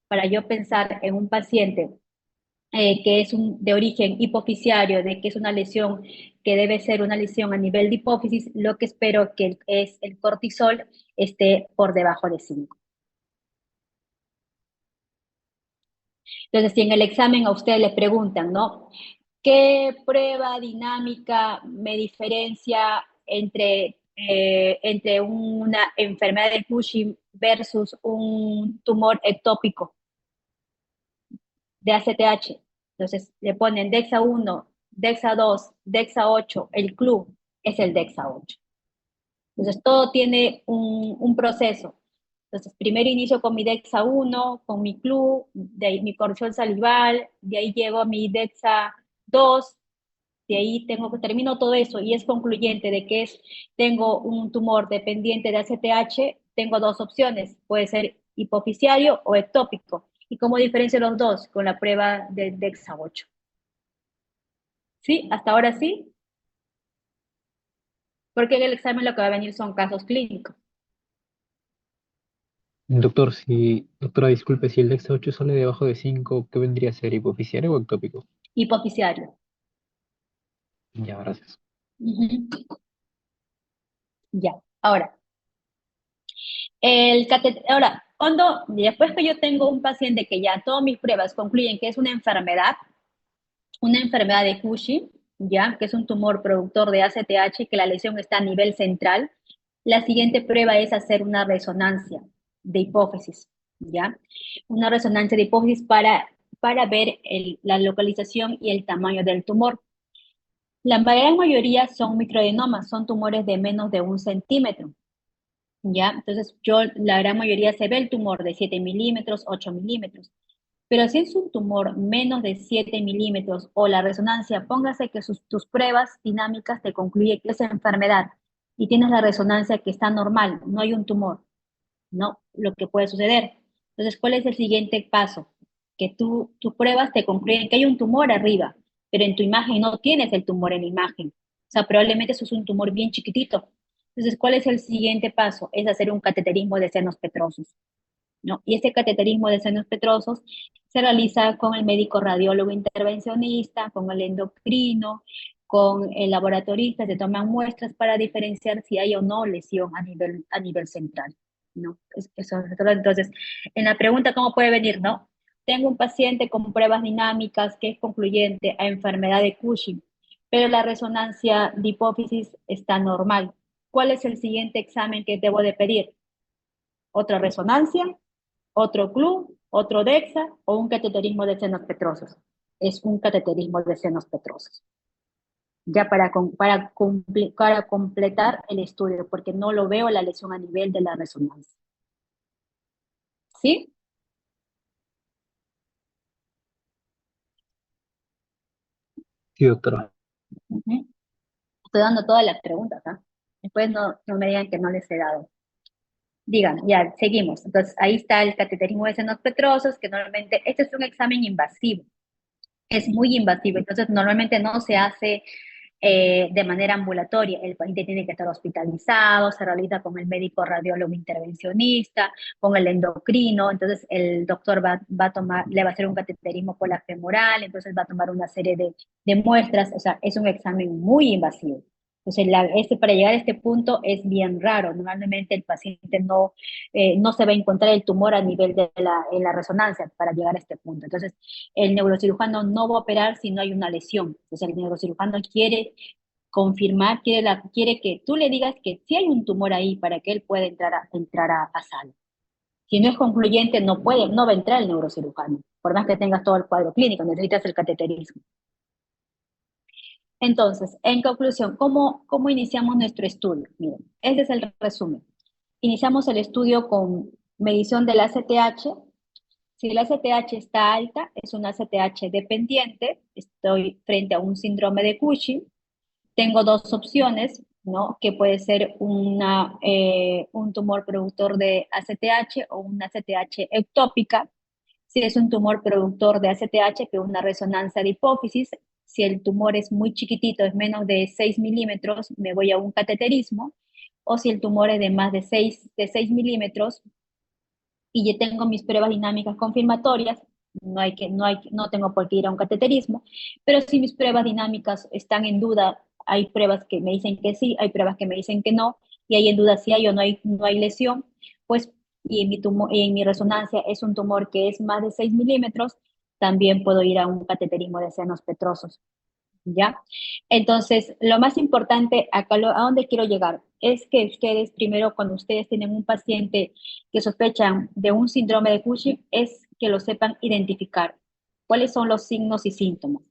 Para yo pensar en un paciente que es de origen hipofisiario, de que es una lesión que debe ser una lesión a nivel de hipófisis, lo que espero que es el cortisol esté por debajo de 5. Entonces, si en el examen a usted le preguntan, ¿no? ¿Qué prueba dinámica me diferencia entre una enfermedad de Cushing versus un tumor ectópico de ACTH? Entonces, le ponen DEXA-1, DEXA-2, DEXA-8, el CLU es el DEXA-8. Entonces, todo tiene un proceso. Entonces, primero inicio con mi DEXA-1, con mi CLU, de ahí mi cortisol salival, de ahí llego a mi DEXA-2, de ahí termino todo eso y es concluyente de que tengo un tumor dependiente de ACTH, tengo dos opciones, puede ser hipofisiario o ectópico. ¿Y cómo diferencio los dos? Con la prueba de DEXA-8. ¿Sí? ¿Hasta ahora sí? Porque en el examen lo que va a venir son casos clínicos. Doctora, disculpe, si el DEXA-8 sale debajo de 5, ¿qué vendría a ser? ¿Hipofisiario o ectópico? Hipofisiario. Ya, gracias. Ya. Ahora, después que yo tengo un paciente que ya todas mis pruebas concluyen que es una enfermedad de Cushing, ya, que es un tumor productor de ACTH, que la lesión está a nivel central, la siguiente prueba es hacer una resonancia de hipófisis, ya, una resonancia de hipófisis para ver la localización y el tamaño del tumor. La gran mayoría son microadenomas, son tumores de menos de 1 centímetro. ¿Ya? Entonces, la gran mayoría se ve el tumor de 7 milímetros, 8 milímetros. Pero si es un tumor menos de 7 milímetros o la resonancia, póngase que tus pruebas dinámicas te concluyen que es enfermedad y tienes la resonancia que está normal, no hay un tumor, ¿no? Lo que puede suceder. Entonces, ¿cuál es el siguiente paso? Que tus pruebas te concluyen que hay un tumor arriba, pero en tu imagen no tienes el tumor en la imagen. O sea, probablemente eso es un tumor bien chiquitito. Entonces, ¿cuál es el siguiente paso? Es hacer un cateterismo de senos petrosos, ¿no? Y ese cateterismo de senos petrosos se realiza con el médico radiólogo intervencionista, con el endocrino, con el laboratorista, se toman muestras para diferenciar si hay o no lesión a nivel central, ¿no? Entonces, en la pregunta, ¿cómo puede venir, no? Tengo un paciente con pruebas dinámicas que es concluyente a enfermedad de Cushing, pero la resonancia de hipófisis está normal. ¿Cuál es el siguiente examen que debo de pedir? ¿Otra resonancia? ¿Otro CLU? ¿Otro DEXA? ¿O un cateterismo de senos petrosos? Es un cateterismo de senos petrosos. Ya para completar el estudio, porque no lo veo la lesión a nivel de la resonancia. ¿Sí? Sí, doctora. Estoy dando todas las preguntas, ¿ah? Después no me digan que no les he dado. Digan, ya, seguimos. Entonces, ahí está el cateterismo de senos petrosos, que normalmente, este es un examen invasivo, es muy invasivo, entonces normalmente no se hace de manera ambulatoria. El paciente tiene que estar hospitalizado, se realiza con el médico radiólogo intervencionista, con el endocrino, entonces el doctor le va a hacer un cateterismo por la femoral, entonces va a tomar una serie de muestras, o sea, es un examen muy invasivo. Entonces, para llegar a este punto es bien raro. Normalmente el paciente no se va a encontrar el tumor a nivel en la resonancia para llegar a este punto. Entonces, el neurocirujano no va a operar si no hay una lesión. Entonces, el neurocirujano quiere confirmar, quiere que tú le digas que sí hay un tumor ahí para que él pueda entrar a sala. Si no es concluyente, no va a entrar el neurocirujano, por más que tengas todo el cuadro clínico, necesitas el cateterismo. Entonces, en conclusión, ¿cómo iniciamos nuestro estudio? Miren, este es el resumen. Iniciamos el estudio con medición del ACTH. Si el ACTH está alta, es un ACTH dependiente, estoy frente a un síndrome de Cushing. Tengo dos opciones, ¿no? Que puede ser un tumor productor de ACTH o una ACTH ectópica. Si es un tumor productor de ACTH, que es una resonancia de hipófisis. Si el tumor es muy chiquitito, es menos de 6 milímetros, me voy a un cateterismo. O si el tumor es de más de seis milímetros y ya tengo mis pruebas dinámicas confirmatorias, no tengo por qué ir a un cateterismo, pero si mis pruebas dinámicas están en duda, hay pruebas que me dicen que sí, hay pruebas que me dicen que no, y hay en duda si hay o no hay lesión, pues, y en mi resonancia es un tumor que es más de 6 milímetros, también puedo ir a un cateterismo de senos petrosos. ¿Ya? Entonces, lo más importante acá, a dónde quiero llegar, es que ustedes, primero, cuando ustedes tienen un paciente que sospechan de un síndrome de Cushing, es que lo sepan identificar. ¿Cuáles son los signos y síntomas?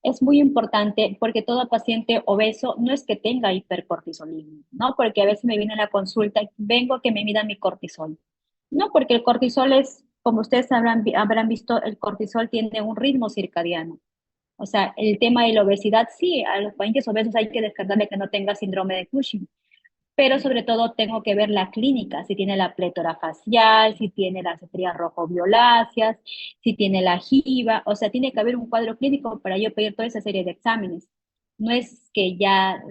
Es muy importante porque todo paciente obeso no es que tenga hipercortisolismo, ¿no? Porque a veces me viene a la consulta, vengo que me mida mi cortisol. No, porque el cortisol es, como ustedes habrán visto, el cortisol tiene un ritmo circadiano. O sea, el tema de la obesidad, sí, a los pacientes obesos hay que descartarle que no tenga síndrome de Cushing, pero sobre todo tengo que ver la clínica, si tiene la plétora facial, si tiene las estrías rojo-violáceas, si tiene la jiba, o sea, tiene que haber un cuadro clínico para yo pedir toda esa serie de exámenes. No es que ya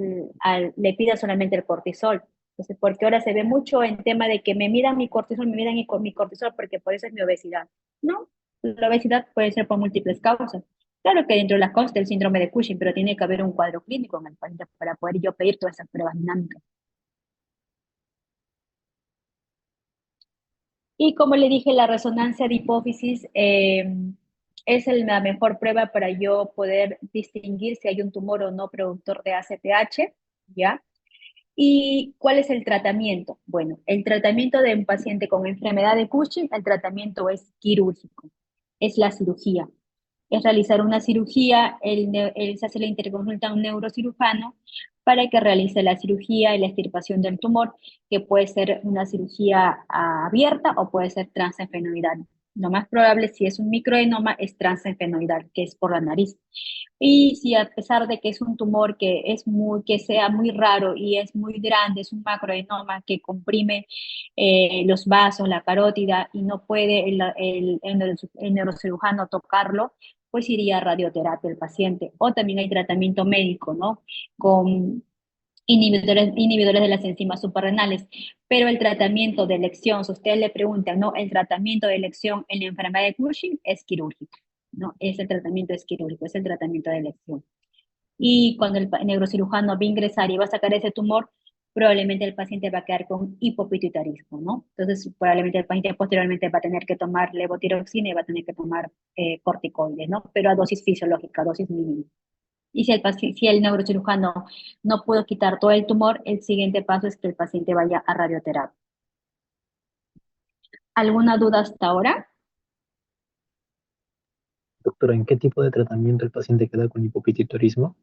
le pida solamente el cortisol. Entonces, porque ahora se ve mucho en tema de que me midan mi cortisol, me midan mi cortisol porque por eso es mi obesidad. No, la obesidad puede ser por múltiples causas. Claro que dentro de las causas del síndrome de Cushing, pero tiene que haber un cuadro clínico en el paciente para poder yo pedir todas esas pruebas dinámicas. Y como le dije, la resonancia de hipófisis es la mejor prueba para yo poder distinguir si hay un tumor o no productor de ACTH, ¿ya? ¿Y cuál es el tratamiento? Bueno, el tratamiento de un paciente con enfermedad de Cushing, el tratamiento es quirúrgico, es la cirugía. Es realizar una cirugía, se hace la interconsulta a un neurocirujano para que realice la cirugía y la extirpación del tumor, que puede ser una cirugía abierta o puede ser transefenoidal. Lo más probable, si es un microenoma, es transefenoidal, que es por la nariz. Y si a pesar de que es un tumor que sea muy raro y es muy grande, es un macroenoma que comprime los vasos, la carótida y no puede el neurocirujano tocarlo, pues iría a radioterapia el paciente. O también hay tratamiento médico, ¿no? Con inhibidores de las enzimas suprarrenales. Pero el tratamiento de elección, si ustedes le preguntan, ¿no? El tratamiento de elección en la enfermedad de Cushing es quirúrgico, ¿no? Ese tratamiento es quirúrgico, es el tratamiento de elección. Y cuando el neurocirujano va a ingresar y va a sacar ese tumor, probablemente el paciente va a quedar con hipopituitarismo, ¿no? Entonces, probablemente el paciente posteriormente va a tener que tomar levotiroxina y va a tener que tomar corticoides, ¿no? Pero a dosis fisiológica, dosis mínima. Y si el neurocirujano no pudo quitar todo el tumor, el siguiente paso es que el paciente vaya a radioterapia. ¿Alguna duda hasta ahora? Doctora, ¿en qué tipo de tratamiento el paciente queda con hipopituitarismo?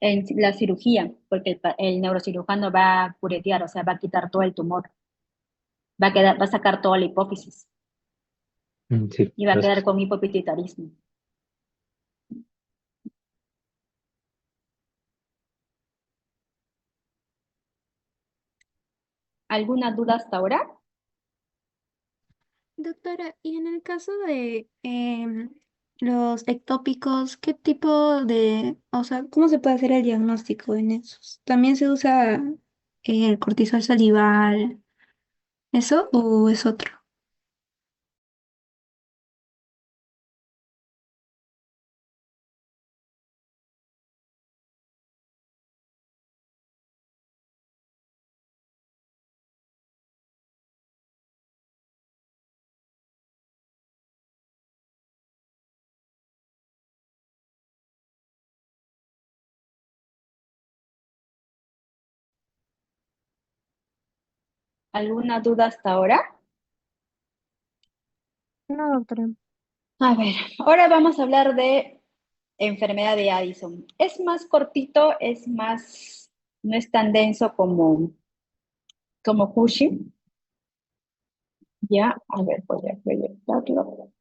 En la cirugía, porque el neurocirujano va a curetear, o sea, va a quitar todo el tumor, va a sacar toda la hipófisis Sí, y va a quedar gracias. con hipopituitarismo. ¿Alguna duda hasta ahora? Doctora, y en el caso de los ectópicos, ¿qué tipo de, o sea, cómo se puede hacer el diagnóstico en esos? ¿También se usa el cortisol salival, eso o es otro? ¿Alguna duda hasta ahora? No, doctora. A ver, ahora vamos a hablar de enfermedad de Addison. Es más cortito, no es tan denso como Cushing. Ya, a ver, voy a proyectarlo.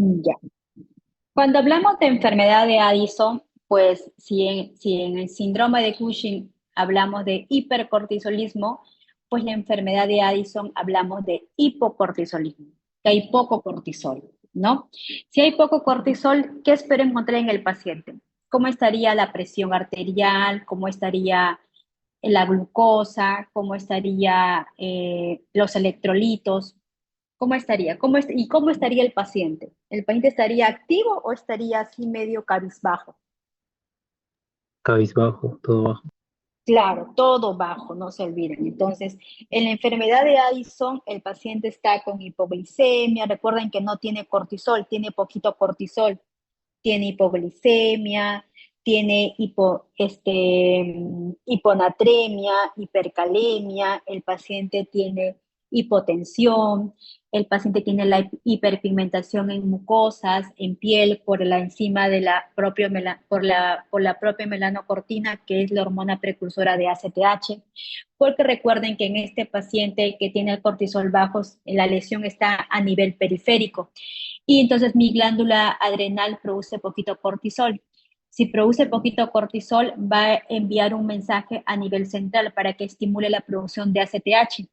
Ya. Cuando hablamos de enfermedad de Addison, pues si en el síndrome de Cushing hablamos de hipercortisolismo, pues la enfermedad de Addison hablamos de hipocortisolismo, que hay poco cortisol, ¿no? Si hay poco cortisol, ¿qué espero encontrar en el paciente? ¿Cómo estaría la presión arterial? ¿Cómo estaría la glucosa? ¿Cómo estaría los electrolitos? ¿Cómo estaría? ¿Y cómo estaría el paciente? ¿El paciente estaría activo o estaría así medio cabizbajo? Cabizbajo, todo bajo. Claro, todo bajo, no se olviden. Entonces, en la enfermedad de Addison, el paciente está con hipoglicemia. Recuerden que no tiene cortisol, tiene poquito cortisol. Tiene hipoglicemia, tiene hiponatremia, hipercalemia, el paciente tiene hipotensión, el paciente tiene la hiperpigmentación en mucosas, en piel, por la enzima de por la propia melanocortina, que es la hormona precursora de ACTH, porque recuerden que en este paciente que tiene el cortisol bajo, la lesión está a nivel periférico y entonces mi glándula adrenal produce poquito cortisol. Si produce poquito cortisol, va a enviar un mensaje a nivel central para que estimule la producción de ACTH.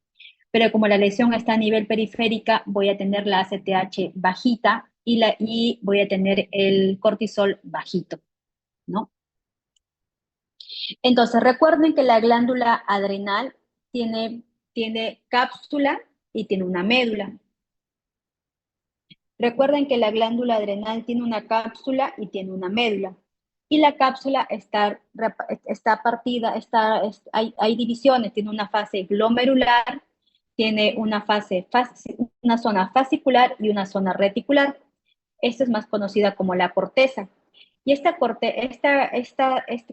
Pero como la lesión está a nivel periférica, voy a tener la ACTH bajita y voy a tener el cortisol bajito, ¿no? Entonces, recuerden que la glándula adrenal tiene cápsula y tiene una médula. Recuerden que la glándula adrenal tiene una cápsula y tiene una médula. Y la cápsula está partida, hay divisiones, tiene una fase glomerular, tiene una zona fascicular y una zona reticular. Esta es más conocida como la corteza. Y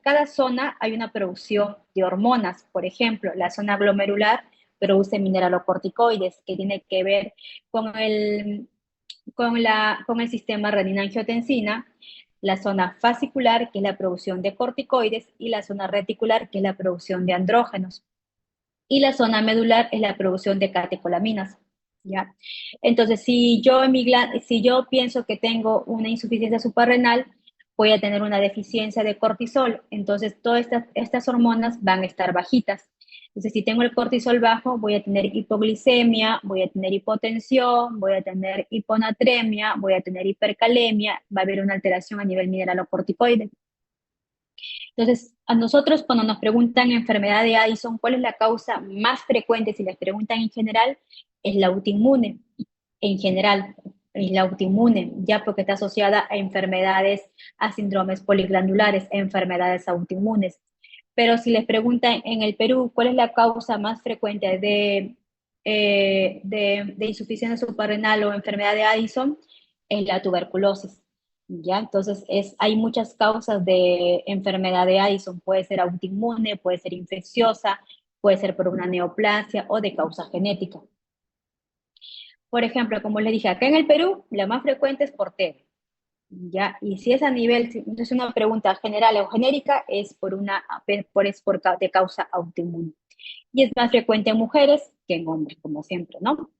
cada zona hay una producción de hormonas. Por ejemplo, la zona glomerular produce mineralocorticoides, que tiene que ver con con el sistema renina-angiotensina, la zona fascicular, que es la producción de corticoides, y la zona reticular, que es la producción de andrógenos. Y la zona medular es la producción de catecolaminas. ¿Ya? Entonces, si yo pienso que tengo una insuficiencia suprarrenal, voy a tener una deficiencia de cortisol. Entonces, todas estas hormonas van a estar bajitas. Entonces, si tengo el cortisol bajo, voy a tener hipoglicemia, voy a tener hipotensión, voy a tener hiponatremia, voy a tener hipercalemia, va a haber una alteración a nivel mineralocorticoide. Entonces, a nosotros cuando nos preguntan enfermedad de Addison, ¿cuál es la causa más frecuente? Si les preguntan en general, es la autoinmune. En general, es la autoinmune, ya porque está asociada a enfermedades, a síndromes poliglandulares, enfermedades autoinmunes. Pero si les preguntan en el Perú, ¿cuál es la causa más frecuente de insuficiencia suprarrenal o enfermedad de Addison? Es la tuberculosis. ¿Ya? Entonces, hay muchas causas de enfermedad de Addison. Puede ser autoinmune, puede ser infecciosa, puede ser por una neoplasia o de causa genética. Por ejemplo, como les dije, acá en el Perú, la más frecuente es por TB. ¿Ya? Y si es a nivel, si es una pregunta general o genérica, es de causa autoinmune. Y es más frecuente en mujeres que en hombres, como siempre, ¿no?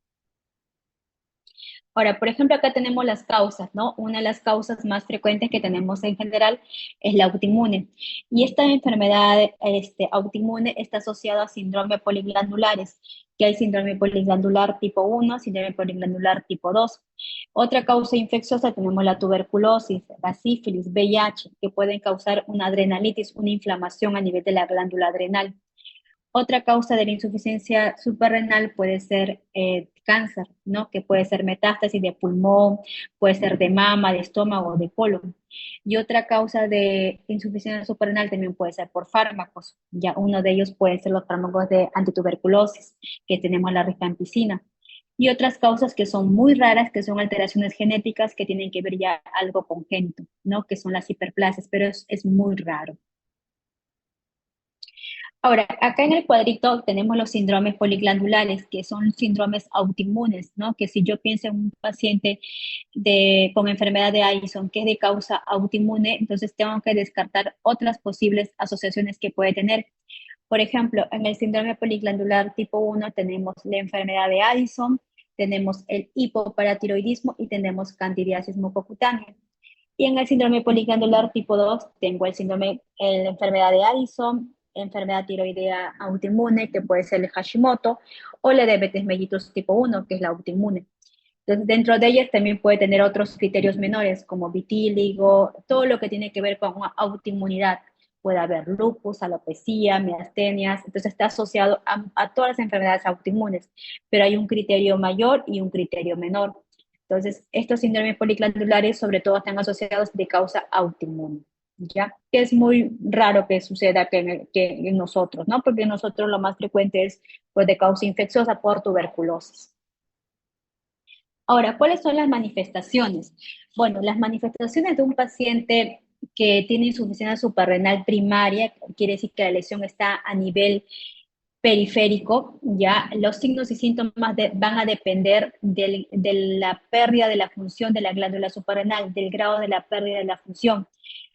Ahora, por ejemplo, acá tenemos las causas, ¿no? Una de las causas más frecuentes que tenemos en general es la autoinmune. Y esta enfermedad autoinmune está asociada a síndrome poliglandulares, que hay síndrome poliglandular tipo 1, síndrome poliglandular tipo 2. Otra causa infecciosa tenemos la tuberculosis, la sífilis, VIH, que pueden causar una adrenalitis, una inflamación a nivel de la glándula adrenal. Otra causa de la insuficiencia suprarrenal puede ser cáncer, ¿no? Que puede ser metástasis de pulmón, puede ser de mama, de estómago, de colon. Y otra causa de insuficiencia suprarrenal también puede ser por fármacos. Ya uno de ellos puede ser los fármacos de antituberculosis, que tenemos la rifampicina. Y otras causas que son muy raras, que son alteraciones genéticas que tienen que ver ya algo congénito, ¿no? Que son las hiperplasias, pero es muy raro. Ahora, acá en el cuadrito tenemos los síndromes poliglandulares, que son síndromes autoinmunes, ¿no? Que si yo pienso en un paciente con enfermedad de Addison que es de causa autoinmune, entonces tengo que descartar otras posibles asociaciones que puede tener. Por ejemplo, en el síndrome poliglandular tipo 1 tenemos la enfermedad de Addison, tenemos el hipoparatiroidismo y tenemos candidiasis mucocutánea. Y en el síndrome poliglandular tipo 2 tengo la enfermedad de Addison, enfermedad tiroidea autoinmune, que puede ser el Hashimoto, o la diabetes mellitus tipo 1, que es la autoinmune. Entonces, dentro de ellas también puede tener otros criterios menores, como vitíligo, todo lo que tiene que ver con autoinmunidad. Puede haber lupus, alopecia, miastenias, entonces está asociado a todas las enfermedades autoinmunes, pero hay un criterio mayor y un criterio menor. Entonces, estos síndromes poliglandulares sobre todo están asociados de causa autoinmune, ¿ya? Que es muy raro que suceda que en nosotros, ¿no? Porque en nosotros lo más frecuente es pues, de causa infecciosa por tuberculosis. Ahora, ¿cuáles son las manifestaciones? Bueno, las manifestaciones de un paciente que tiene insuficiencia suprarrenal primaria, quiere decir que la lesión está a nivel periférico, ya los signos y síntomas van a depender de la pérdida de la función de la glándula suprarrenal, del grado de la pérdida de la función.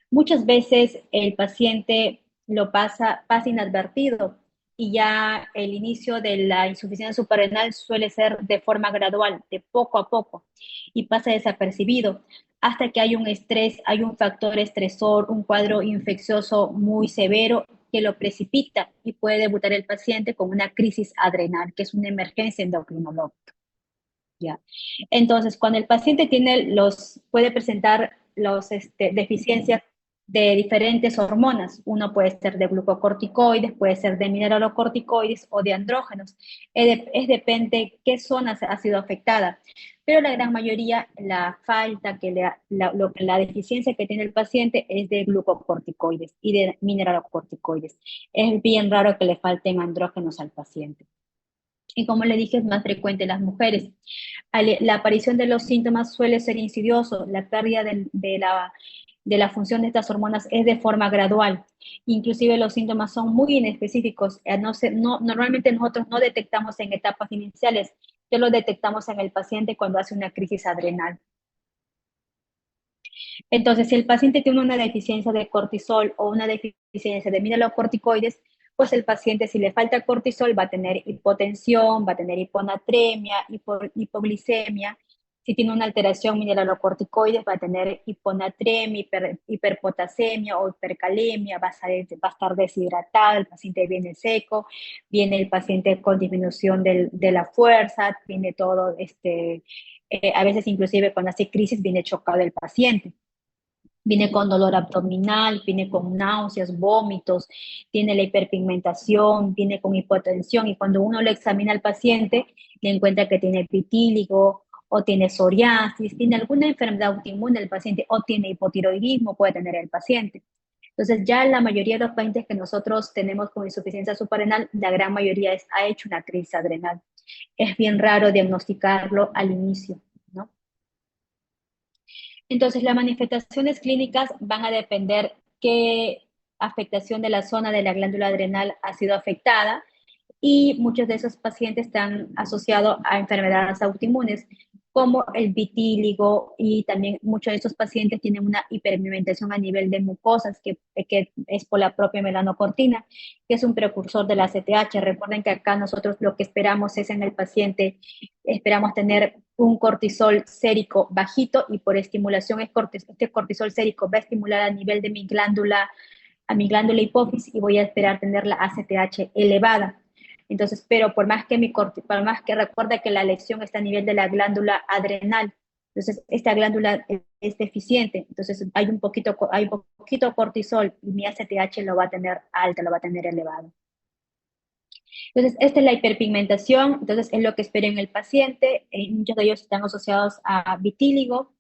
Muchas veces el paciente lo pasa inadvertido y ya el inicio de la insuficiencia suprarrenal suele ser de forma gradual, de poco a poco, y pasa desapercibido hasta que hay un estrés, hay un factor estresor, un cuadro infeccioso muy severo que lo precipita y puede debutar el paciente con una crisis adrenal, que es una emergencia endocrinológica. ¿Ya? Entonces, cuando el paciente puede presentar deficiencias de diferentes hormonas, uno puede ser de glucocorticoides, puede ser de mineralocorticoides o de andrógenos, depende qué zona ha sido afectada, pero la gran mayoría, la falta, la deficiencia que tiene el paciente es de glucocorticoides y de mineralocorticoides. Es bien raro que le falten andrógenos al paciente. Y como le dije, es más frecuente en las mujeres. La aparición de los síntomas suele ser insidioso, la pérdida de la función de estas hormonas es de forma gradual. Inclusive los síntomas son muy inespecíficos. Normalmente nosotros no detectamos en etapas iniciales, que lo detectamos en el paciente cuando hace una crisis adrenal. Entonces, si el paciente tiene una deficiencia de cortisol o una deficiencia de mineralocorticoides, pues el paciente, si le falta cortisol, va a tener hipotensión, va a tener hiponatremia, hipoglicemia. Si tiene una alteración mineralocorticoides, va a tener hiponatremia, hiperpotasemia o hipercalemia, va a estar deshidratado, el paciente viene seco, viene el paciente con disminución de la fuerza, viene todo, a veces inclusive cuando hace crisis viene chocado el paciente. Viene con dolor abdominal, viene con náuseas, vómitos, tiene la hiperpigmentación, viene con hipotensión y cuando uno le examina al paciente, le encuentra que tiene vitíligo o tiene psoriasis, tiene alguna enfermedad autoinmune el paciente o tiene hipotiroidismo, puede tener el paciente. Entonces ya la mayoría de los pacientes que nosotros tenemos con insuficiencia suprarrenal, la gran mayoría ha hecho una crisis adrenal. Es bien raro diagnosticarlo al inicio, ¿no? Entonces, las manifestaciones clínicas van a depender qué afectación de la zona de la glándula adrenal ha sido afectada y muchos de esos pacientes están asociados a enfermedades autoinmunes como el vitíligo y también muchos de esos pacientes tienen una hiperpigmentación a nivel de mucosas que es por la propia melanocortina, que es un precursor de la ACTH. Recuerden que acá nosotros lo que esperamos es en el paciente, esperamos tener un cortisol sérico bajito y por estimulación este cortisol sérico va a estimular a nivel de a mi glándula hipófisis y voy a esperar tener la ACTH elevada. Entonces, pero por más que recuerda que la lesión está a nivel de la glándula adrenal, entonces esta glándula es deficiente, entonces hay un poquito cortisol y mi ACTH lo va a tener alto, lo va a tener elevado. Entonces, esta es la hiperpigmentación, entonces es lo que espera en el paciente, muchos de ellos están asociados a vitíligo,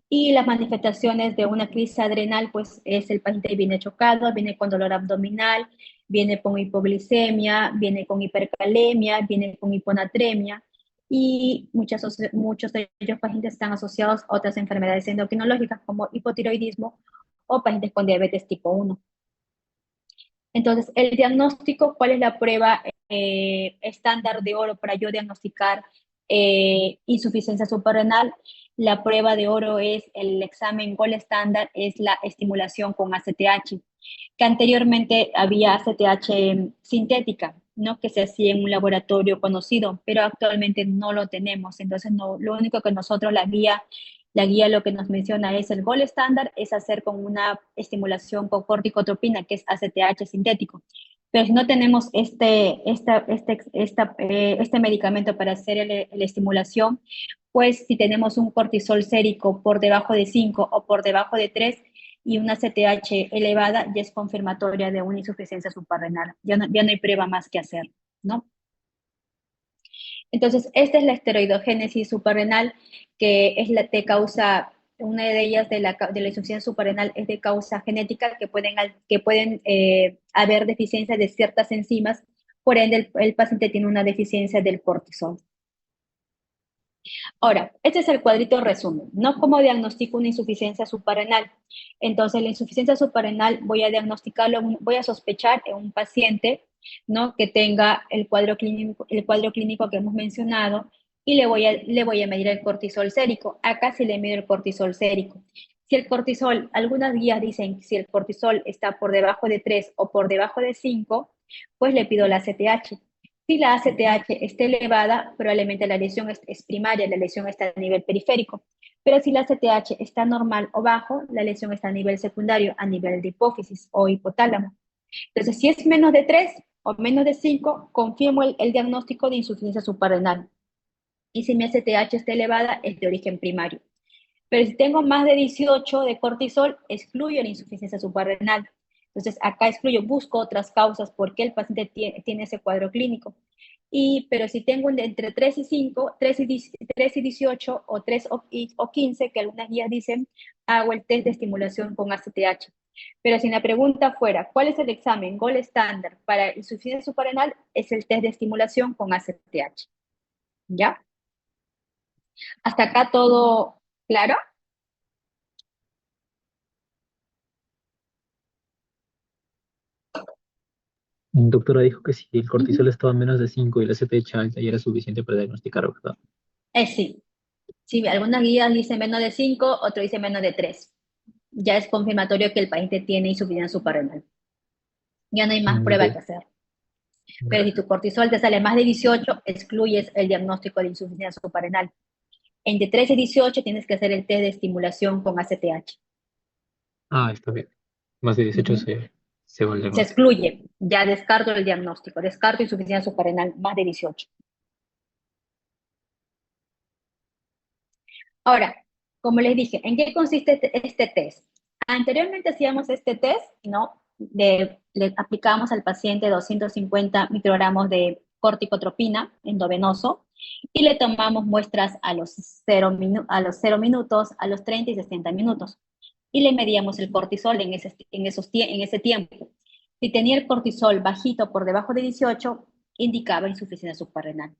y las manifestaciones de una crisis adrenal, pues es el paciente viene chocado, viene con dolor abdominal, viene con hipoglicemia, viene con hipercalemia, viene con hiponatremia, y muchos de ellos pacientes están asociados a otras enfermedades endocrinológicas como hipotiroidismo o pacientes con diabetes tipo 1. Entonces, el diagnóstico, ¿cuál es la prueba estándar de oro para yo diagnosticar insuficiencia suprarrenal? La prueba de oro es el examen Gold estándar, es la estimulación con ACTH, que anteriormente había ACTH sintética, ¿no? Que se hacía en un laboratorio conocido, pero actualmente no lo tenemos. Entonces, no, lo único que nosotros, la guía lo que nos menciona es el Gold estándar, es hacer con una estimulación con corticotropina, que es ACTH sintético. Pero si no tenemos este medicamento para hacer la estimulación, pues si tenemos un cortisol sérico por debajo de 5 o por debajo de 3 y una CTH elevada, ya es confirmatoria de una insuficiencia suprarrenal. Ya no hay prueba más que hacer, ¿no? Entonces, esta es la esteroidogénesis suprarrenal, que es la de causa, una de ellas de la insuficiencia suprarrenal es de causa genética, que pueden haber deficiencia de ciertas enzimas, por ende el paciente tiene una deficiencia del cortisol. Ahora, este es el cuadrito resumen, ¿no? ¿Cómo diagnostico una insuficiencia suprarrenal? Entonces, la insuficiencia suprarrenal voy a diagnosticarlo, voy a sospechar en un paciente, ¿no? Que tenga el cuadro clínico que hemos mencionado, y le voy a medir el cortisol sérico. Acá sí le mido el cortisol sérico. Si el cortisol, algunas guías dicen que si el cortisol está por debajo de 3 o por debajo de 5, pues le pido la CTH. Si la ACTH está elevada, probablemente la lesión es primaria, la lesión está a nivel periférico. Pero si la ACTH está normal o bajo, la lesión está a nivel secundario, a nivel de hipófisis o hipotálamo. Entonces, si es menos de 3 o menos de 5, confirmo el diagnóstico de insuficiencia suprarrenal. Y si mi ACTH está elevada, es de origen primario. Pero si tengo más de 18 de cortisol, excluyo la insuficiencia suprarrenal. Entonces, acá excluyo, busco otras causas por qué el paciente tiene ese cuadro clínico. Pero si tengo entre 3 y 5, 3 y 18 o 3 o 15, que algunas guías dicen, hago el test de estimulación con ACTH. Pero si la pregunta fuera, ¿cuál es el examen Gold estándar para insuficiencia suprarrenal? Es el test de estimulación con ACTH. ¿Ya? ¿Hasta acá todo claro? Doctora dijo que si el cortisol estaba en menos de 5 y la CTH alta ya era suficiente para diagnosticar, ¿verdad? Sí. Sí, algunas guías dicen menos de 5, otro dice menos de 3. Ya es confirmatorio que el paciente tiene insuficiencia suprarrenal. Ya no hay más prueba Ok, que hacer. Pero si gracias. tu cortisol te sale más de 18, excluyes el diagnóstico de insuficiencia suprarrenal. Entre 3 y 18 tienes que hacer el test de estimulación con ACTH. Ah, está bien. Más de 18 Ujú. se vuelve Se más. excluye, ya descarto el diagnóstico, descarto insuficiencia suprarrenal más de 18. Ahora, como les dije, ¿en qué consiste este test? Anteriormente hacíamos este test, ¿no? Le aplicábamos al paciente 250 microgramos de corticotropina endovenoso y le tomamos muestras a los 0 minutos, a los 30 y 60 minutos. Y le medíamos el cortisol en ese tiempo. Si tenía el cortisol bajito por debajo de 18, indicaba insuficiencia suprarrenal.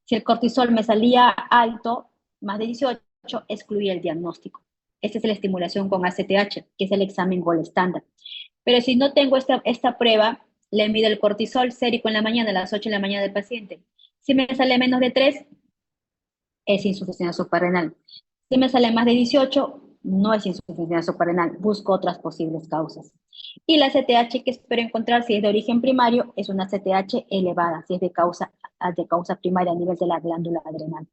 Si el cortisol me salía alto, más de 18, excluía el diagnóstico. Esta es la estimulación con ACTH, que es el examen Gold estándar. Pero si no tengo esta prueba, le mido el cortisol sérico en la mañana, a las 8 de la mañana del paciente. Si me sale menos de 3, es insuficiencia suprarrenal. Si me sale más de 18, no es insuficiencia suprarrenal. Busco otras posibles causas. Y la CTH que espero encontrar, si es de origen primario, es una CTH elevada, si es de causa primaria a nivel de la glándula adrenal.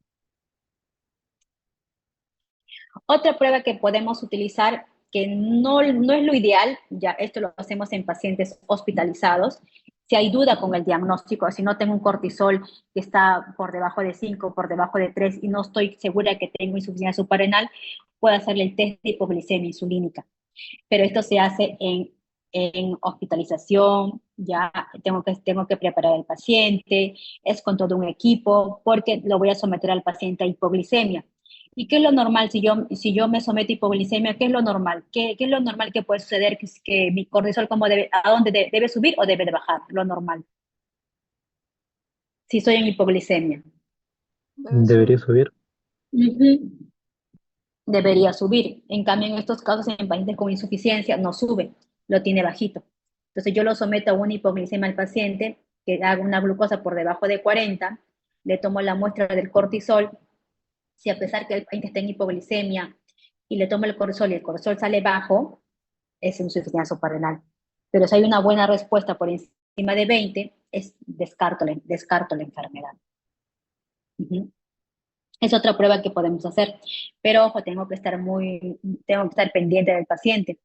Otra prueba que podemos utilizar, que no es lo ideal, ya esto lo hacemos en pacientes hospitalizados, si hay duda con el diagnóstico, si no tengo un cortisol que está por debajo de 5, por debajo de 3 y no estoy segura que tengo insuficiencia suprarrenal, puedo hacerle el test de hipoglicemia insulínica. Pero esto se hace en en hospitalización, ya tengo que preparar al paciente, es con todo un equipo, porque lo voy a someter al paciente a hipoglicemia. ¿Y qué es lo normal si yo me someto a hipoglicemia? ¿Qué es lo normal? ¿Qué es lo normal que puede suceder? Que mi cortisol a dónde debe subir o debe de bajar? Lo normal, si estoy en hipoglicemia. Debe Debería subir. subir. Ujú. Debería subir. En cambio, en estos casos, en pacientes con insuficiencia, no sube, lo tiene bajito. Entonces, yo lo someto a una hipoglicemia al paciente, que haga una glucosa por debajo de 40, le tomo la muestra del cortisol, si a pesar que el paciente está en hipoglicemia y le tomo el cortisol y el cortisol sale bajo, es insuficiencia suprarrenal. Pero si hay una buena respuesta por encima de 20, descarto la enfermedad. Uh-huh. Es otra prueba que podemos hacer. Pero ojo, tengo que estar pendiente del paciente,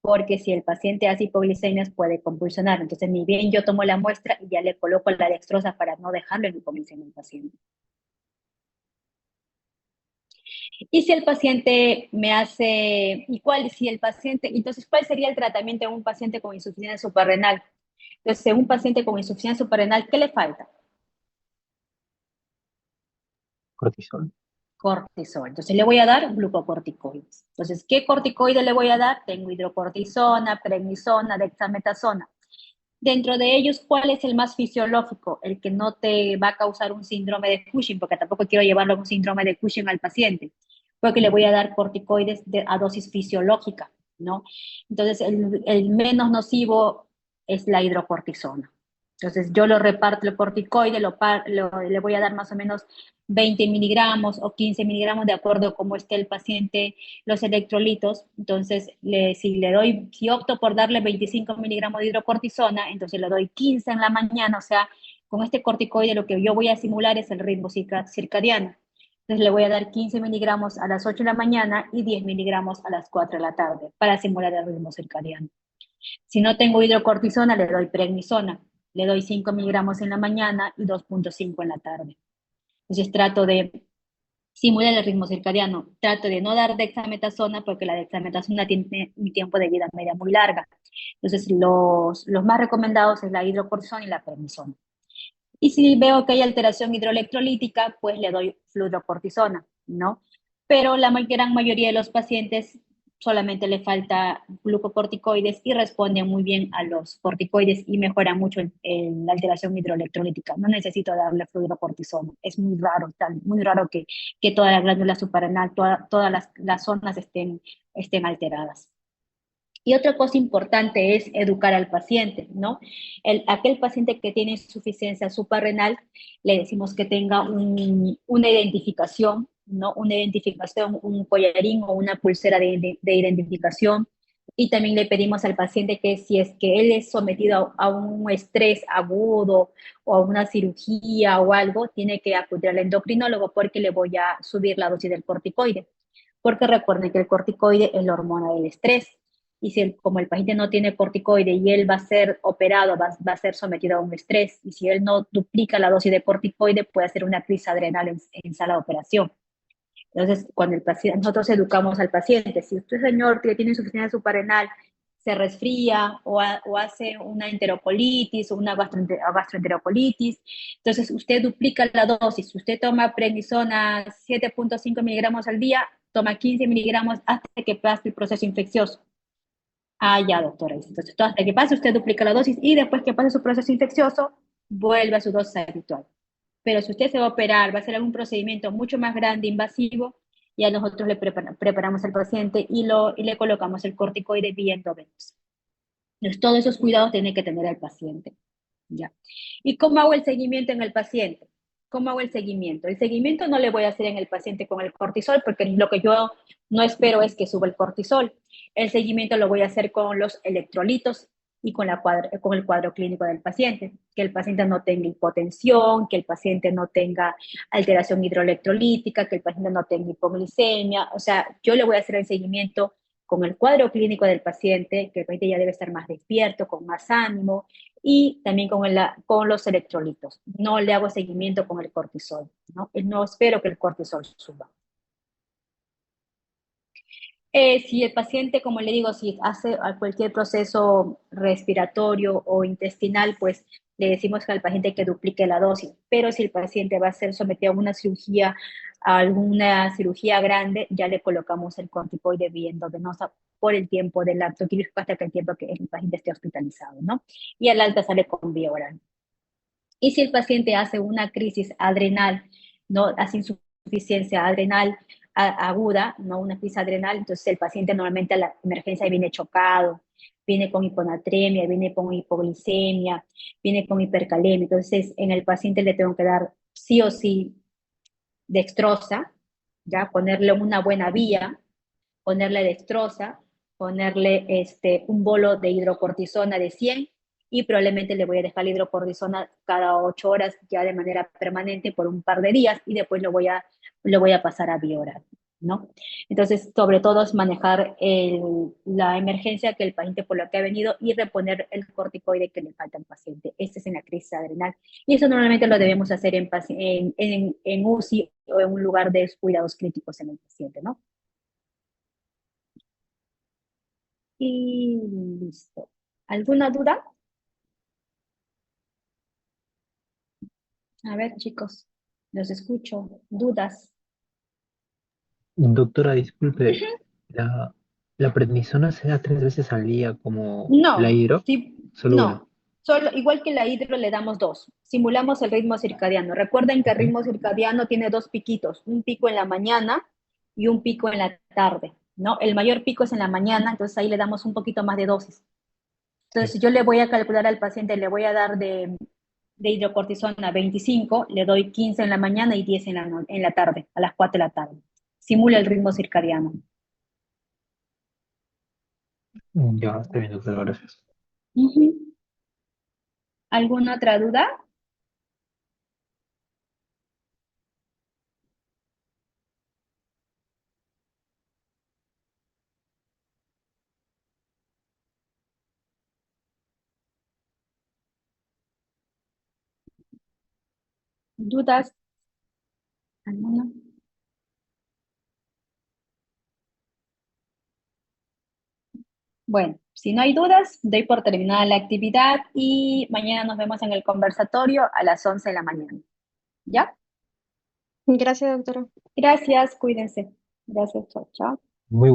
porque si el paciente hace hipoglicemias puede convulsionar. Entonces, ni bien yo tomo la muestra y ya le coloco la dextrosa para no dejarlo en hipoglicemia al paciente. Y si el paciente me hace, entonces, ¿cuál sería el tratamiento de un paciente con insuficiencia suprarrenal? Entonces, un paciente con insuficiencia suprarrenal, ¿qué le falta? Cortisol. Cortisol. Entonces le voy a dar glucocorticoides. Entonces, ¿qué corticoide le voy a dar? Tengo hidrocortisona, prednisona, dexametasona. Dentro de ellos, ¿cuál es el más fisiológico? El que no te va a causar un síndrome de Cushing, porque tampoco quiero llevarlo a un síndrome de Cushing al paciente, porque le voy a dar corticoides a dosis fisiológica, ¿no? Entonces, el menos nocivo es la hidrocortisona. Entonces, yo lo reparto el corticoide, le voy a dar más o menos 20 miligramos o 15 miligramos de acuerdo a cómo esté el paciente, los electrolitos. Entonces, si opto por darle 25 miligramos de hidrocortisona, entonces le doy 15 en la mañana, o sea, con este corticoide lo que yo voy a simular es el ritmo circadiano. Entonces le voy a dar 15 miligramos a las 8 de la mañana y 10 miligramos a las 4 de la tarde para simular el ritmo circadiano. Si no tengo hidrocortisona, le doy prednisona. Le doy 5 miligramos en la mañana y 2.5 en la tarde. Entonces trato de simular el ritmo circadiano. Trato de no dar dexametasona porque la dexametasona tiene un tiempo de vida media muy larga. Entonces los más recomendados es la hidrocortisona y la prednisona. Y si veo que hay alteración hidroelectrolítica, pues le doy fludrocortisona, ¿no? Pero la gran mayoría de los pacientes solamente le falta glucocorticoides y responden muy bien a los corticoides y mejoran mucho en la alteración hidroelectrolítica. No necesito darle fludrocortisona. Es muy raro que toda la glándula suprarrenal, todas las zonas estén alteradas. Y otra cosa importante es educar al paciente, ¿no? Aquel paciente que tiene insuficiencia suprarrenal, le decimos que tenga una identificación, ¿no? Una identificación, un collarín o una pulsera de identificación. Y también le pedimos al paciente que si es que él es sometido a un estrés agudo o a una cirugía o algo, tiene que acudir al endocrinólogo porque le voy a subir la dosis del corticoide. Porque recuerden que el corticoide es la hormona del estrés y como el paciente no tiene corticoide y él va a ser operado, va a ser sometido a un estrés, y si él no duplica la dosis de corticoide, puede hacer una crisis adrenal en sala de operación. Entonces, cuando nosotros educamos al paciente, si usted, señor, que tiene insuficiencia suprarrenal, se resfría o hace una enterocolitis o una gastroenterocolitis, entonces usted duplica la dosis. Usted toma prednisona 7.5 miligramos al día, toma 15 miligramos hasta que pase el proceso infeccioso. Ah, ya, doctora. Entonces, hasta que pase, usted duplica la dosis y después que pase su proceso infeccioso, vuelve a su dosis habitual. Pero si usted se va a operar, va a hacer algún procedimiento mucho más grande, invasivo, ya nosotros le preparamos al paciente y le colocamos el corticoide vía endovenosa. Entonces, todos esos cuidados tiene que tener el paciente. ¿Ya? ¿Y cómo hago el seguimiento en el paciente? ¿Cómo hago el seguimiento? El seguimiento no le voy a hacer en el paciente con el cortisol, porque lo que yo no espero es que suba el cortisol. El seguimiento lo voy a hacer con los electrolitos y con el cuadro clínico del paciente. Que el paciente no tenga hipotensión, que el paciente no tenga alteración hidroelectrolítica, que el paciente no tenga hipoglicemia. O sea, yo le voy a hacer el seguimiento con el cuadro clínico del paciente, que el paciente ya debe estar más despierto, con más ánimo, y también con los electrolitos. No le hago seguimiento con el cortisol, ¿no? No espero que el cortisol suba. Si el paciente, como le digo, si hace cualquier proceso respiratorio o intestinal, pues le decimos al paciente que duplique la dosis. Pero si el paciente va a ser sometido a alguna cirugía grande, ya le colocamos el corticoide vía endovenosa por el tiempo del acto quirúrgico hasta que el tiempo que el paciente esté hospitalizado, ¿no? Y al alta sale con vía oral. Y si el paciente hace una crisis adrenal, ¿no? Hace insuficiencia adrenal aguda, no una crisis adrenal, entonces el paciente normalmente a la emergencia viene chocado, viene con hiponatremia, viene con hipoglicemia, viene con hipercalemia. Entonces en el paciente le tengo que dar sí o sí dextrosa, ya ponerle una buena vía, ponerle dextrosa, ponerle un bolo de hidrocortisona de 100 y probablemente le voy a dejar la hidrocortisona cada 8 horas ya de manera permanente por un par de días y después lo voy a pasar a vía oral, ¿no? Entonces, sobre todo es manejar la emergencia que el paciente por la que ha venido y reponer el corticoide que le falta al paciente. Este es en la crisis adrenal. Y eso normalmente lo debemos hacer en UCI o en un lugar de cuidados críticos en el paciente, ¿no? Y listo. ¿Alguna duda? A ver, chicos, los escucho. ¿Dudas? Doctora, disculpe, ¿la, la prednisona se da 3 veces al día como la No, hidro? sí, Solo una. no. Solo, igual que la hidro le damos dos. Simulamos el ritmo circadiano. Recuerden que el Ujú. ritmo circadiano tiene dos piquitos, un pico en la mañana y un pico en la tarde, ¿no? El mayor pico es en la mañana, entonces ahí le damos un poquito más de dosis. Entonces, Sí. si yo le voy a calcular al paciente, le voy a dar de hidrocortisona 25, le doy 15 en la mañana y 10 en la tarde, a las 4 de la tarde. Simula el ritmo circadiano. Ya, está bien, doctora, gracias. Ujú. ¿Alguna otra duda? ¿Dudas? ¿Alguna? Bueno, si no hay dudas, doy por terminada la actividad y mañana nos vemos en el conversatorio a las 11 de la mañana. ¿Ya? Gracias, doctora. Gracias, cuídense. Gracias, chao, chao. Muy